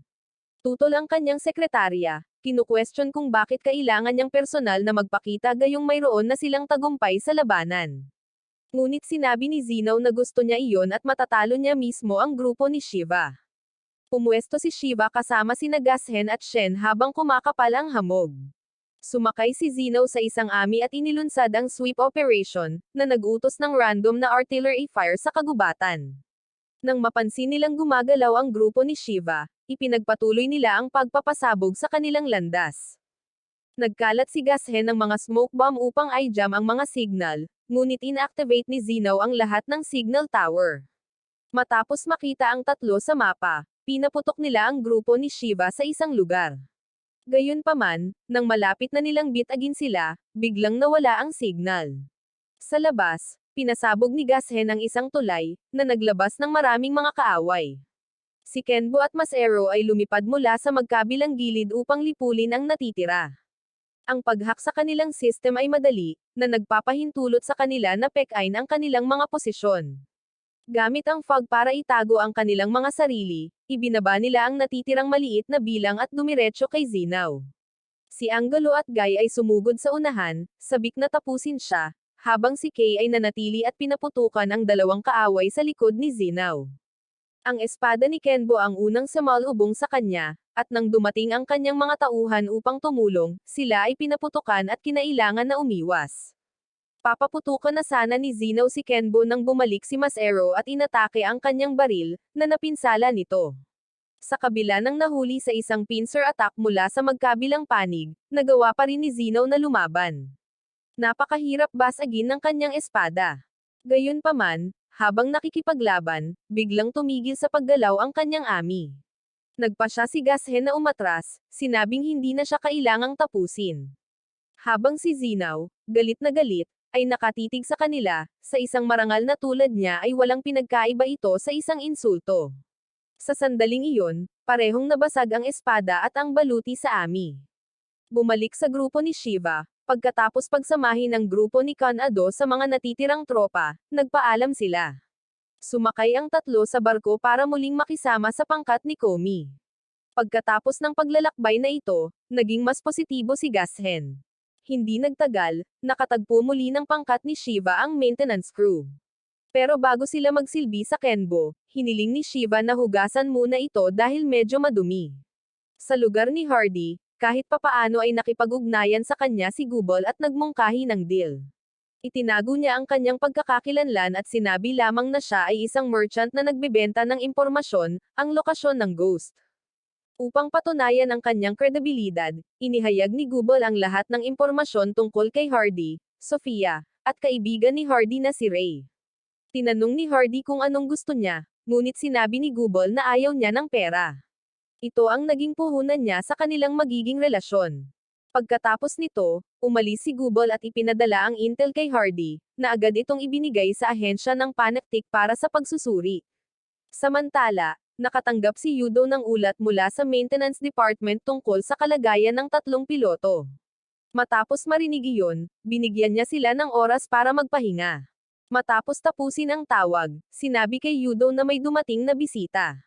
Tutol ang kanyang sekretarya. Kinu-question kung bakit kailangan niyang personal na magpakita gayong mayroon na silang tagumpay sa labanan. Ngunit sinabi ni Zeno na gusto niya iyon at matatalo niya mismo ang grupo ni Shiva. Pumuesto si Shiva kasama sina Gashen at Shen habang kumakapal ang hamog. Sumakay si Zeno sa isang ami at inilunsad ang sweep operation, na nag-utos ng random na artillery fire sa kagubatan. Nang mapansin nilang gumagalaw ang grupo ni Shiva, ipinagpatuloy nila ang pagpapasabog sa kanilang landas. Nagkalat si Gashen ng mga smoke bomb upang i-jam ang mga signal, ngunit inactivate ni Zeno ang lahat ng signal tower. Matapos makita ang tatlo sa mapa, pinaputok nila ang grupo ni Shiva sa isang lugar. Gayunpaman, nang malapit na nilang bitagin sila, biglang nawala ang signal. Sa labas, pinasabog ni Gashen ang isang tulay, na naglabas ng maraming mga kaaway. Si Kenbo at Masero ay lumipad mula sa magkabilang gilid upang lipulin ang natitira. Ang paghak sa kanilang system ay madali, na nagpapahintulot sa kanila na pekain ang kanilang mga posisyon. Gamit ang fog para itago ang kanilang mga sarili, ibinaba nila ang natitirang maliit na bilang at dumiretso kay Zinaw. Si Angelo at Guy ay sumugod sa unahan, sabik na tapusin siya, habang si Kay ay nanatili at pinaputukan ang dalawang kaaway sa likod ni Zinaw. Ang espada ni Kenbo ang unang sumalubong sa kanya, at nang dumating ang kanyang mga tauhan upang tumulong, sila ay pinaputukan at kinailangan na umiwas. Papaputukan na sana ni Zinaw si Kenbo nang bumalik si Masero at inatake ang kanyang baril, na napinsala nito. Sa kabila ng nahuli sa isang pincer attack mula sa magkabilang panig, nagawa pa rin ni Zinaw na lumaban. Napakahirap basagin ng kanyang espada. Gayunpaman, habang nakikipaglaban, biglang tumigil sa paggalaw ang kanyang ami. Nagpa siya si Gashen na umatras, sinabing hindi na siya kailangang tapusin. Habang si Zinaw, galit na galit, ay nakatitig sa kanila, sa isang marangal na tulad niya ay walang pinagkaiba ito sa isang insulto. Sa sandaling iyon, parehong nabasag ang espada at ang baluti sa ami. Bumalik sa grupo ni Shiva. Pagkatapos pagsamahin ng grupo ni Kanado sa mga natitirang tropa, nagpaalam sila. Sumakay ang tatlo sa barko para muling makisama sa pangkat ni Komi. Pagkatapos ng paglalakbay na ito, naging mas positibo si Gashen. Hindi nagtagal, nakatagpo muli ng pangkat ni Shiva ang maintenance crew. Pero bago sila magsilbi sa Kenbo, hiniling ni Shiva na hugasan muna ito dahil medyo madumi. Sa lugar ni Hardy, kahit papaano ay nakipag-ugnayan sa kanya si Gubol at nagmungkahi ng deal. Itinago niya ang kanyang pagkakakilanlan at sinabi lamang na siya ay isang merchant na nagbebenta ng impormasyon, ang lokasyon ng Ghost. Upang patunayan ang kanyang kredibilidad, inihayag ni Gubol ang lahat ng impormasyon tungkol kay Hardy, Sofia, at kaibigan ni Hardy na si Ray. Tinanong ni Hardy kung anong gusto niya, ngunit sinabi ni Gubol na ayaw niya ng pera. Ito ang naging puhunan niya sa kanilang magiging relasyon. Pagkatapos nito, umalis si Gubol at ipinadala ang intel kay Hardy, na agad itong ibinigay sa ahensya ng Panactic para sa pagsusuri. Samantala, nakatanggap si Yudo ng ulat mula sa maintenance department tungkol sa kalagayan ng tatlong piloto. Matapos marinig iyon, binigyan niya sila ng oras para magpahinga. Matapos tapusin ang tawag, sinabi kay Yudo na may dumating na bisita.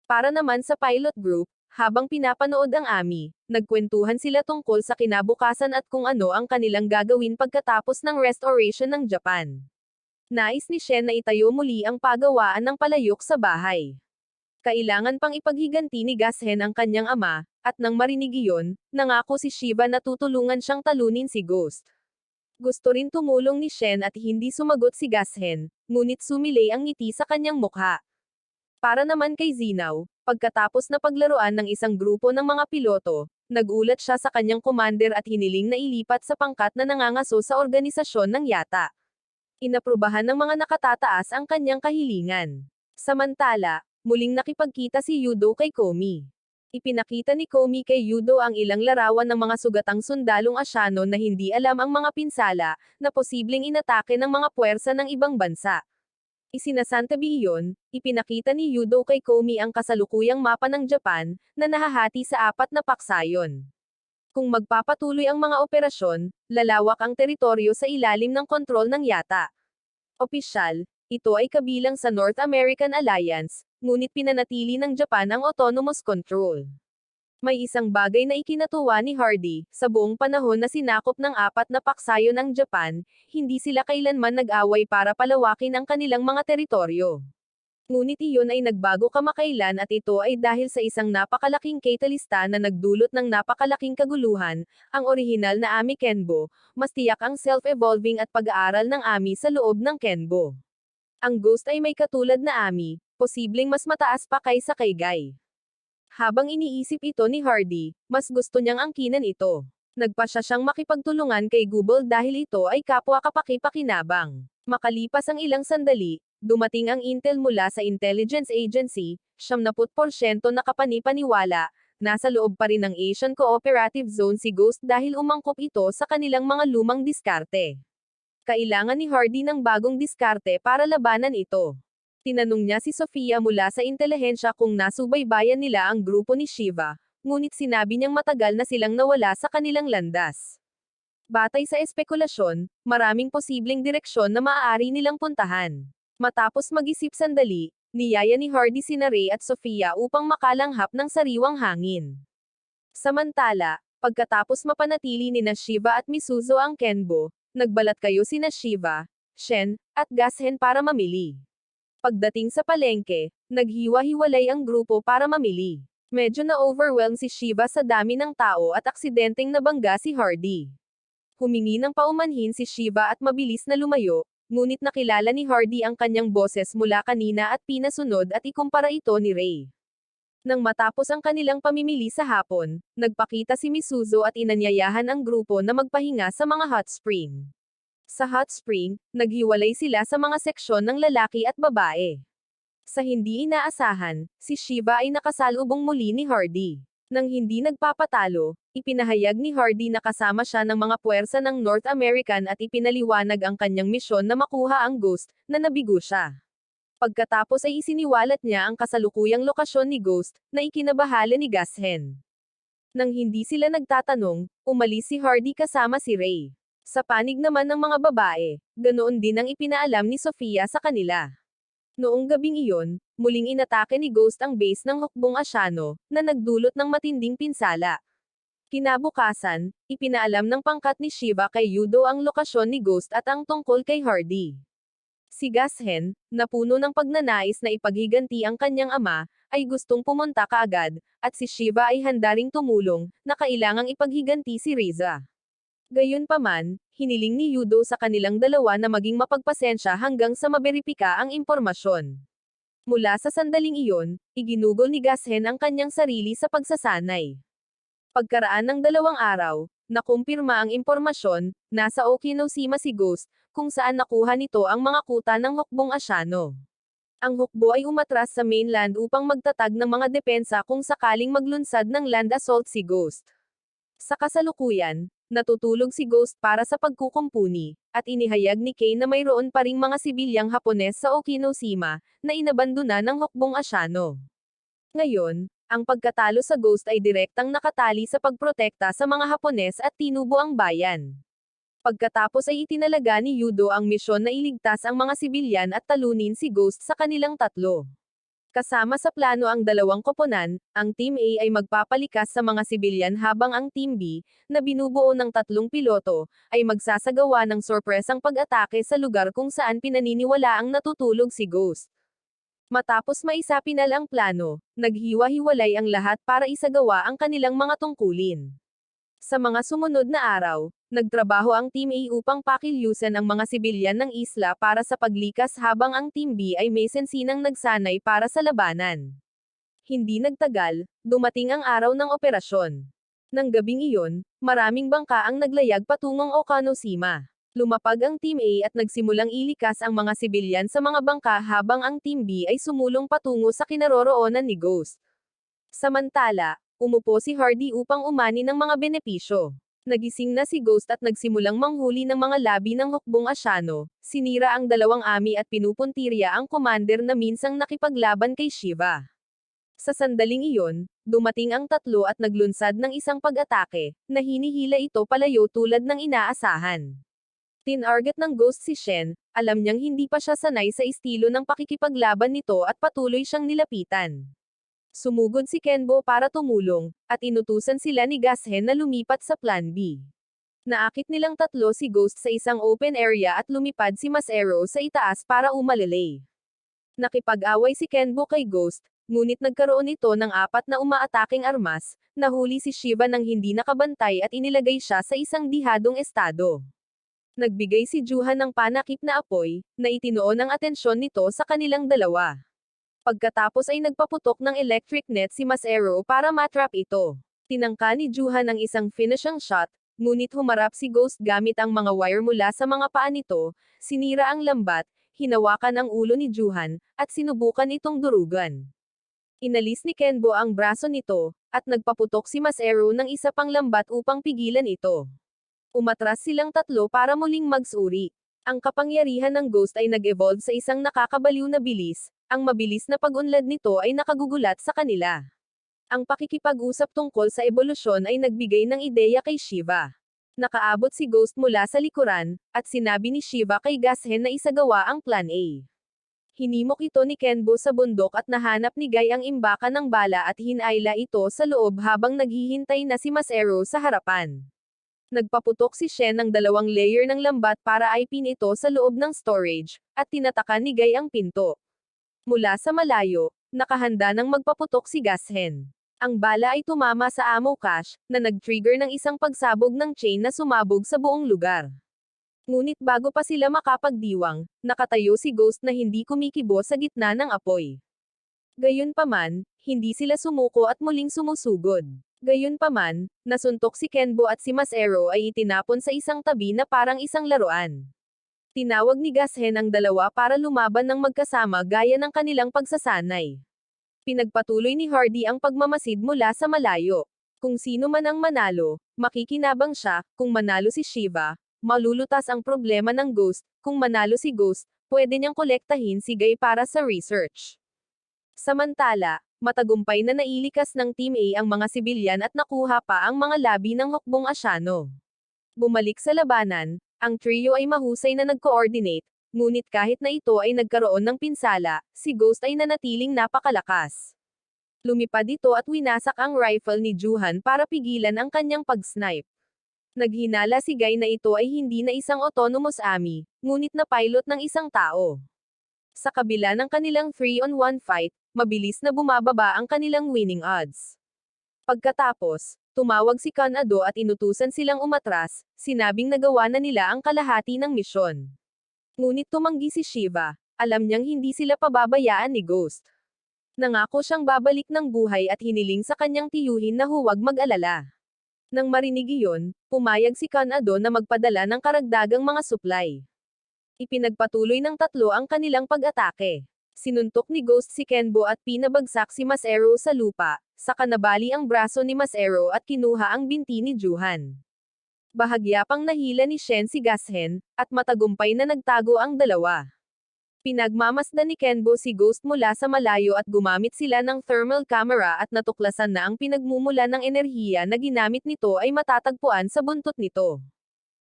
Para naman sa pilot group, habang pinapanood ang ami, nagkwentuhan sila tungkol sa kinabukasan at kung ano ang kanilang gagawin pagkatapos ng restoration ng Japan. Nais ni Shen na itayo muli ang pagawaan ng palayok sa bahay. Kailangan pang ipaghiganti ni Gashen ang kanyang ama, at nang marinig iyon, nangako si Shiva na tutulungan siyang talunin si Ghost. Gusto rin tumulong ni Shen at hindi sumagot si Gashen, ngunit sumilay ang ngiti sa kanyang mukha. Para naman kay Zinaw, pagkatapos na paglaruan ng isang grupo ng mga piloto, nagulat siya sa kanyang commander at hiniling na ilipat sa pangkat na nangangaso sa organisasyon ng yata. Inaprubahan ng mga nakatataas ang kanyang kahilingan. Samantala, muling nakipagkita si Yudo kay Komi. Ipinakita ni Komi kay Yudo ang ilang larawan ng mga sugatang sundalong Asyano na hindi alam ang mga pinsala, na posibleng inatake ng mga puwersa ng ibang bansa. Isinasantabi iyon, ipinakita ni Yudo kay Komi ang kasalukuyang mapa ng Japan, na nahahati sa 4 na paksayon. Kung magpapatuloy ang mga operasyon, lalawak ang teritoryo sa ilalim ng kontrol ng yata. Opisyal, ito ay kabilang sa North American Alliance, ngunit pinanatili ng Japan ang autonomous control. May isang bagay na ikinatuwa ni Hardy, sa buong panahon na sinakop ng apat na paksayon ang Japan, hindi sila kailanman nag-away para palawakin ang kanilang mga teritoryo. Ngunit iyon ay nagbago kamakailan at ito ay dahil sa isang napakalaking katalista na nagdulot ng napakalaking kaguluhan, ang orihinal na Ami Kenbo, mas tiyak ang self-evolving at pag-aaral ng Ami sa loob ng Kenbo. Ang Ghost ay may katulad na Ami, posibleng mas mataas pa kaysa kay Guy. Habang iniisip ito ni Hardy, mas gusto niyang angkinan ito. Nagpa siya siyang makipagtulungan kay Google dahil ito ay kapwa kapaki-pakinabang. Makalipas ang ilang sandali, dumating ang intel mula sa intelligence agency, 70% nakapani-paniwala, nasa loob pa rin ng Asian Cooperative Zone si Ghost dahil umangkop ito sa kanilang mga lumang diskarte. Kailangan ni Hardy ng bagong diskarte para labanan ito. Tinanong niya si Sofia mula sa intelihensya kung nasubaybayan nila ang grupo ni Shiva, ngunit sinabi niyang matagal na silang nawala sa kanilang landas. Batay sa espekulasyon, maraming posibleng direksyon na maaari nilang puntahan. Matapos mag-isip sandali, niyaya ni Hardy sina Ray at Sofia upang makalanghap ng sariwang hangin. Samantala, pagkatapos mapanatili nina Shiva at Misuzo ang Kenbo, nagbalat kayo sina Shiva, Shen, at Gashen para mamili. Pagdating sa palengke, naghiwa-hiwalay ang grupo para mamili. Medyo na-overwhelm si Shiva sa dami ng tao at aksidenteng nabangga si Hardy. Humingi ng paumanhin si Shiva at mabilis na lumayo, ngunit nakilala ni Hardy ang kanyang boses mula kanina at pinasunod at ikumpara ito ni Ray. Nang matapos ang kanilang pamimili sa hapon, nagpakita si Misuzo at inanyayahan ang grupo na magpahinga sa mga hot spring. Sa hot spring, naghiwalay sila sa mga seksyon ng lalaki at babae. Sa hindi inaasahan, si Shiva ay nakasalubong muli ni Hardy. Nang hindi nagpapatalo, ipinahayag ni Hardy na kasama siya ng mga puwersa ng North American at ipinaliwanag ang kanyang misyon na makuha ang Ghost, na nabigo siya. Pagkatapos ay isiniwalat niya ang kasalukuyang lokasyon ni Ghost, na ikinabahala ni Gashen. Nang hindi sila nagtatanong, umalis si Hardy kasama si Ray. Sa panig naman ng mga babae, ganoon din ang ipinaalam ni Sofia sa kanila. Noong gabing iyon, muling inatake ni Ghost ang base ng Hukbong Asiano, na nagdulot ng matinding pinsala. Kinabukasan, ipinaalam ng pangkat ni Shiva kay Yudo ang lokasyon ni Ghost at ang tungkol kay Hardy. Si Gashen, na puno ng pagnanais na ipaghiganti ang kanyang ama, ay gustong pumunta kaagad, at si Shiva ay handa ring tumulong, na kailangang ipaghiganti si Riza. Gayunpaman, hiniling ni Yudo sa kanilang dalawa na maging mapagpasensya hanggang sa maberipika ang impormasyon. Mula sa sandaling iyon, iginugol ni Gashen ang kanyang sarili sa pagsasanay. Pagkaraan ng 2 araw, nakumpirma ang impormasyon, nasa Okinoshima si Ghost, kung saan nakuha nito ang mga kuta ng Hukbong Asiano. Ang hukbo ay umatras sa mainland upang magtatag ng mga depensa kung sakaling maglunsad ng land assault si Ghost. Sa kasalukuyan, natutulog si Ghost para sa pagkukumpuni, at inihayag ni Kay na mayroon pa ring mga sibilyang Hapones sa Okinoshima, na inabandona ng Hukbong Asiano. Ngayon, ang pagkatalo sa Ghost ay direktang nakatali sa pagprotekta sa mga Hapones at tinubo ang bayan. Pagkatapos ay itinalaga ni Yudo ang misyon na iligtas ang mga sibilyan at talunin si Ghost sa kanilang tatlo. Kasama sa plano ang 2 koponan, ang Team A ay magpapalikas sa mga sibilyan habang ang Team B, na binubuo ng 3 piloto, ay magsasagawa ng sorpresang pag-atake sa lugar kung saan pinaniniwalaang natutulog si Ghost. Matapos maisapinal ang plano, naghiwa-hiwalay ang lahat para isagawa ang kanilang mga tungkulin. Sa mga sumunod na araw, nagtrabaho ang Team A upang pakilyusan ang mga sibilyan ng isla para sa paglikas habang ang Team B ay may sensinang nagsanay para sa labanan. Hindi nagtagal, dumating ang araw ng operasyon. Nang gabing iyon, maraming bangka ang naglayag patungong Okinoshima. Lumapag ang Team A at nagsimulang ilikas ang mga sibilyan sa mga bangka habang ang Team B ay sumulong patungo sa kinaroroonan ni Ghost. Samantala, umupo si Hardy upang umani ng mga benepisyo. Nagising na si Ghost at nagsimulang manghuli ng mga labi ng Hukbong Asiano, sinira ang 2 ami at pinupuntirya ang commander na minsang nakipaglaban kay Shiva. Sa sandaling iyon, dumating ang 3 at naglunsad ng isang pag-atake, na hinihila ito palayo tulad ng inaasahan. Tinarget ng Ghost si Shen, alam niyang hindi pa siya sanay sa estilo ng pakikipaglaban nito at patuloy siyang nilapitan. Sumugod si Kenbo para tumulong, at inutusan sila ni Gashen na lumipat sa Plan B. Naakit nilang tatlo si Ghost sa isang open area at lumipad si Masero sa itaas para umalilay. Nakipag-away si Kenbo kay Ghost, ngunit nagkaroon ito ng apat na umaataking armas, nahuli si Shiva nang hindi nakabantay at inilagay siya sa isang dihadong estado. Nagbigay si Juhan ng panakip na apoy, na itinoon ang atensyon nito sa kanilang dalawa. Pagkatapos ay nagpaputok ng electric net si Masero para matrap ito. Tinangka ni Juhan ang isang finishing shot, ngunit humarap si Ghost gamit ang mga wire mula sa mga paa nito, sinira ang lambat, hinawakan ang ulo ni Juhan, at sinubukan itong durugan. Inalis ni Kenbo ang braso nito, at nagpaputok si Masero ng isa pang lambat upang pigilan ito. Umatras silang tatlo para muling magsuri. Ang kapangyarihan ng Ghost ay nag-evolve sa isang nakakabaliw na bilis, ang mabilis na pag-unlad nito ay nakagugulat sa kanila. Ang pakikipag-usap tungkol sa ebolusyon ay nagbigay ng ideya kay Shiva. Nakaabot si Ghost mula sa likuran, at sinabi ni Shiva kay Gashen na isagawa ang Plan A. Hinimok ito ni Kenbo sa bundok at nahanap ni Guy ang imbakan ng bala at hinayla ito sa loob habang naghihintay na si Masero sa harapan. Nagpaputok si Shen ng 2 layer ng lambat para ipin ito sa loob ng storage, at tinatakan ni Guy ang pinto. Mula sa malayo, nakahanda nang magpaputok si Gashen. Ang bala ay tumama sa ammo cache, na nag-trigger ng isang pagsabog ng chain na sumabog sa buong lugar. Ngunit bago pa sila makapagdiwang, nakatayo si Ghost na hindi kumikibo sa gitna ng apoy. Gayunpaman, hindi sila sumuko at muling sumusugod. Gayunpaman, nasuntok si Kenbo at si Masero ay itinapon sa isang tabi na parang isang laruan. Tinawag ni Gashen ang dalawa para lumaban ng magkasama gaya ng kanilang pagsasanay. Pinagpatuloy ni Hardy ang pagmamasid mula sa malayo. Kung sino man ang manalo, makikinabang siya. Kung manalo si Shiva, malulutas ang problema ng Ghost. Kung manalo si Ghost, pwede niyang kolektahin si Guy para sa research. Samantala, matagumpay na nailikas ng Team A ang mga sibilyan at nakuha pa ang mga labi ng hukbong Asyano. Bumalik sa labanan, ang trio ay mahusay na nag-coordinate, ngunit kahit na ito ay nagkaroon ng pinsala, si Ghost ay nanatiling napakalakas. Lumipad ito at winasak ang rifle ni Juhan para pigilan ang kanyang pag-snipe. Naghinala si Guy na ito ay hindi na isang autonomous army, ngunit na pilot ng isang tao. Sa kabila ng kanilang 3-on-1 fight, mabilis na bumababa ang kanilang winning odds. Pagkatapos, tumawag si Kanado at inutusan silang umatras, sinabing nagawa na nila ang kalahati ng misyon. Ngunit tumanggi si Shiva, alam niyang hindi sila pababayaan ni Ghost. Nangako siyang babalik ng buhay at hiniling sa kanyang tiyuhin na huwag mag-alala. Nang marinig iyon, pumayag si Kanado na magpadala ng karagdagang mga supply. Ipinagpatuloy ng tatlo ang kanilang pag-atake. Sinuntok ni Ghost si Kenbo at pinabagsak si Masero sa lupa, saka nabali ang braso ni Masero at kinuha ang binti ni Juhan. Bahagya pang nahila ni Shen si Gashen, at matagumpay na nagtago ang dalawa. Pinagmamasdan ni Kenbo si Ghost mula sa malayo at gumamit sila ng thermal camera at natuklasan na ang pinagmumula ng enerhiya na ginamit nito ay matatagpuan sa buntot nito.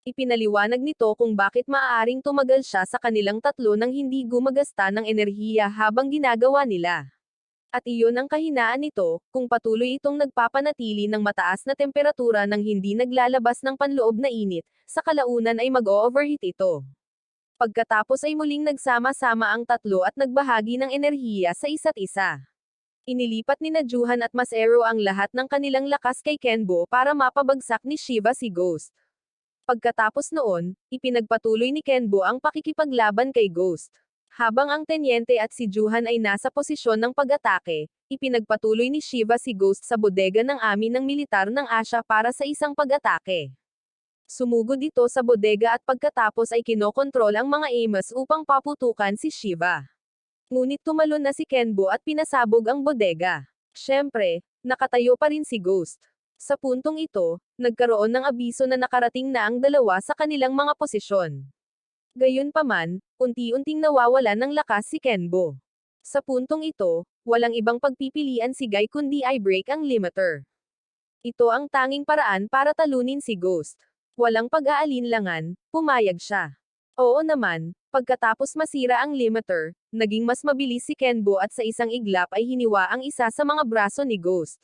Ipinaliwanag nito kung bakit maaaring tumagal siya sa kanilang tatlo nang hindi gumagasta ng enerhiya habang ginagawa nila. At iyon ang kahinaan nito, kung patuloy itong nagpapanatili ng mataas na temperatura nang hindi naglalabas ng panloob na init, sa kalaunan ay mag-overheat ito. Pagkatapos ay muling nagsama-sama ang tatlo at nagbahagi ng enerhiya sa isa't isa. Inilipat ni Juhan at Masero ang lahat ng kanilang lakas kay Kenbo para mapabagsak ni Shiva si Ghost. Pagkatapos noon, ipinagpatuloy ni Kenbo ang pakikipaglaban kay Ghost. Habang ang tenyente at si Juhan ay nasa posisyon ng pag-atake, ipinagpatuloy ni Shiva si Ghost sa bodega ng amin ng militar ng Asya para sa isang pag-atake. Sumugod ito sa bodega at pagkatapos ay kinokontrol ang mga Amos upang paputukan si Shiva. Ngunit tumalon na si Kenbo at pinasabog ang bodega. Siyempre, nakatayo pa rin si Ghost. Sa puntong ito, nagkaroon ng abiso na nakarating na ang dalawa sa kanilang mga posisyon. Gayunpaman, unti-unting nawawalan ng lakas si Kenbo. Sa puntong ito, walang ibang pagpipilian si Guy kundi ay break ang limiter. Ito ang tanging paraan para talunin si Ghost. Walang pag-aalinlangan, pumayag siya. Oo naman, pagkatapos masira ang limiter, naging mas mabilis si Kenbo at sa isang iglap ay hiniwa ang isa sa mga braso ni Ghost.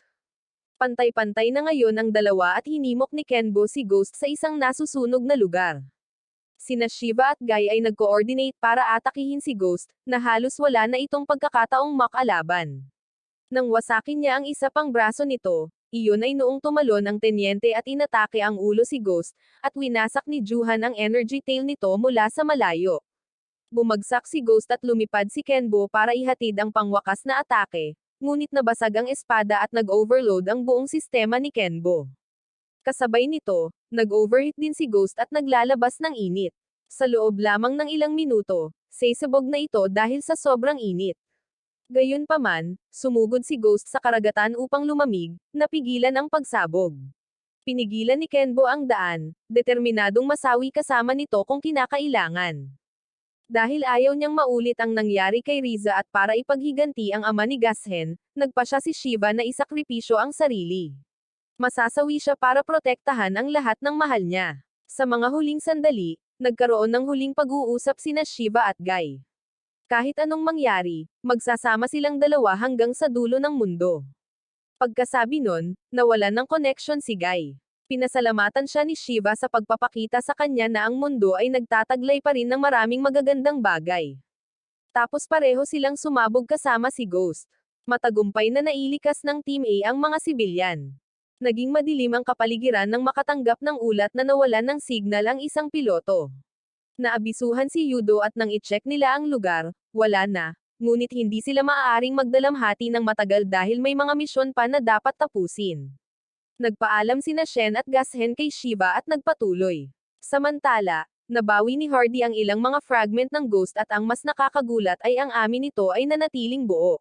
Pantay-pantay na ngayon ang dalawa at hinimok ni Kenbo si Ghost sa isang nasusunog na lugar. Sina Shiva at Guy ay nag-coordinate para atakihin si Ghost, na halos wala na itong pagkakataong makalaban. Nang wasakin niya ang isa pang braso nito, iyon ay noong tumalon ang tenyente at inatake ang ulo si Ghost, at winasak ni Juhan ang energy tail nito mula sa malayo. Bumagsak si Ghost at lumipad si Kenbo para ihatid ang pangwakas na atake, ngunit nabasag ang espada at nag-overload ang buong sistema ni Kenbo. Kasabay nito, nag-overheat din si Ghost at naglalabas ng init. Sa loob lamang ng ilang minuto, sesabog na ito dahil sa sobrang init. Gayunpaman, sumugod si Ghost sa karagatan upang lumamig, napigilan ang pagsabog. Pinigilan ni Kenbo ang daan, determinadong masawi kasama nito kung kinakailangan. Dahil ayaw niyang maulit ang nangyari kay Riza at para ipaghiganti ang ama ni Gashen, nagpa siya si Shiva na isakripisyo ang sarili. Masasawi siya para protektahan ang lahat ng mahal niya. Sa mga huling sandali, nagkaroon ng huling pag-uusap sina Shiva at Guy. Kahit anong mangyari, magsasama silang dalawa hanggang sa dulo ng mundo. Pagkasabi nun, nawalan ng connection si Guy. Pinasalamatan siya ni Shiva sa pagpapakita sa kanya na ang mundo ay nagtataglay pa rin ng maraming magagandang bagay. Tapos pareho silang sumabog kasama si Ghost. Matagumpay na nailikas ng Team A ang mga sibilyan. Naging madilim ang kapaligiran nang makatanggap ng ulat na nawalan ng signal ang isang piloto. Naabisuhan si Yudo at nang i-check nila ang lugar, wala na, ngunit hindi sila maaaring magdalamhati ng matagal dahil may mga misyon pa na dapat tapusin. Nagpaalam sina Shen at Gashen kay Shiva at nagpatuloy. Samantala, nabawi ni Hardy ang ilang mga fragment ng Ghost at ang mas nakakagulat ay ang amin nito ay nanatiling buo.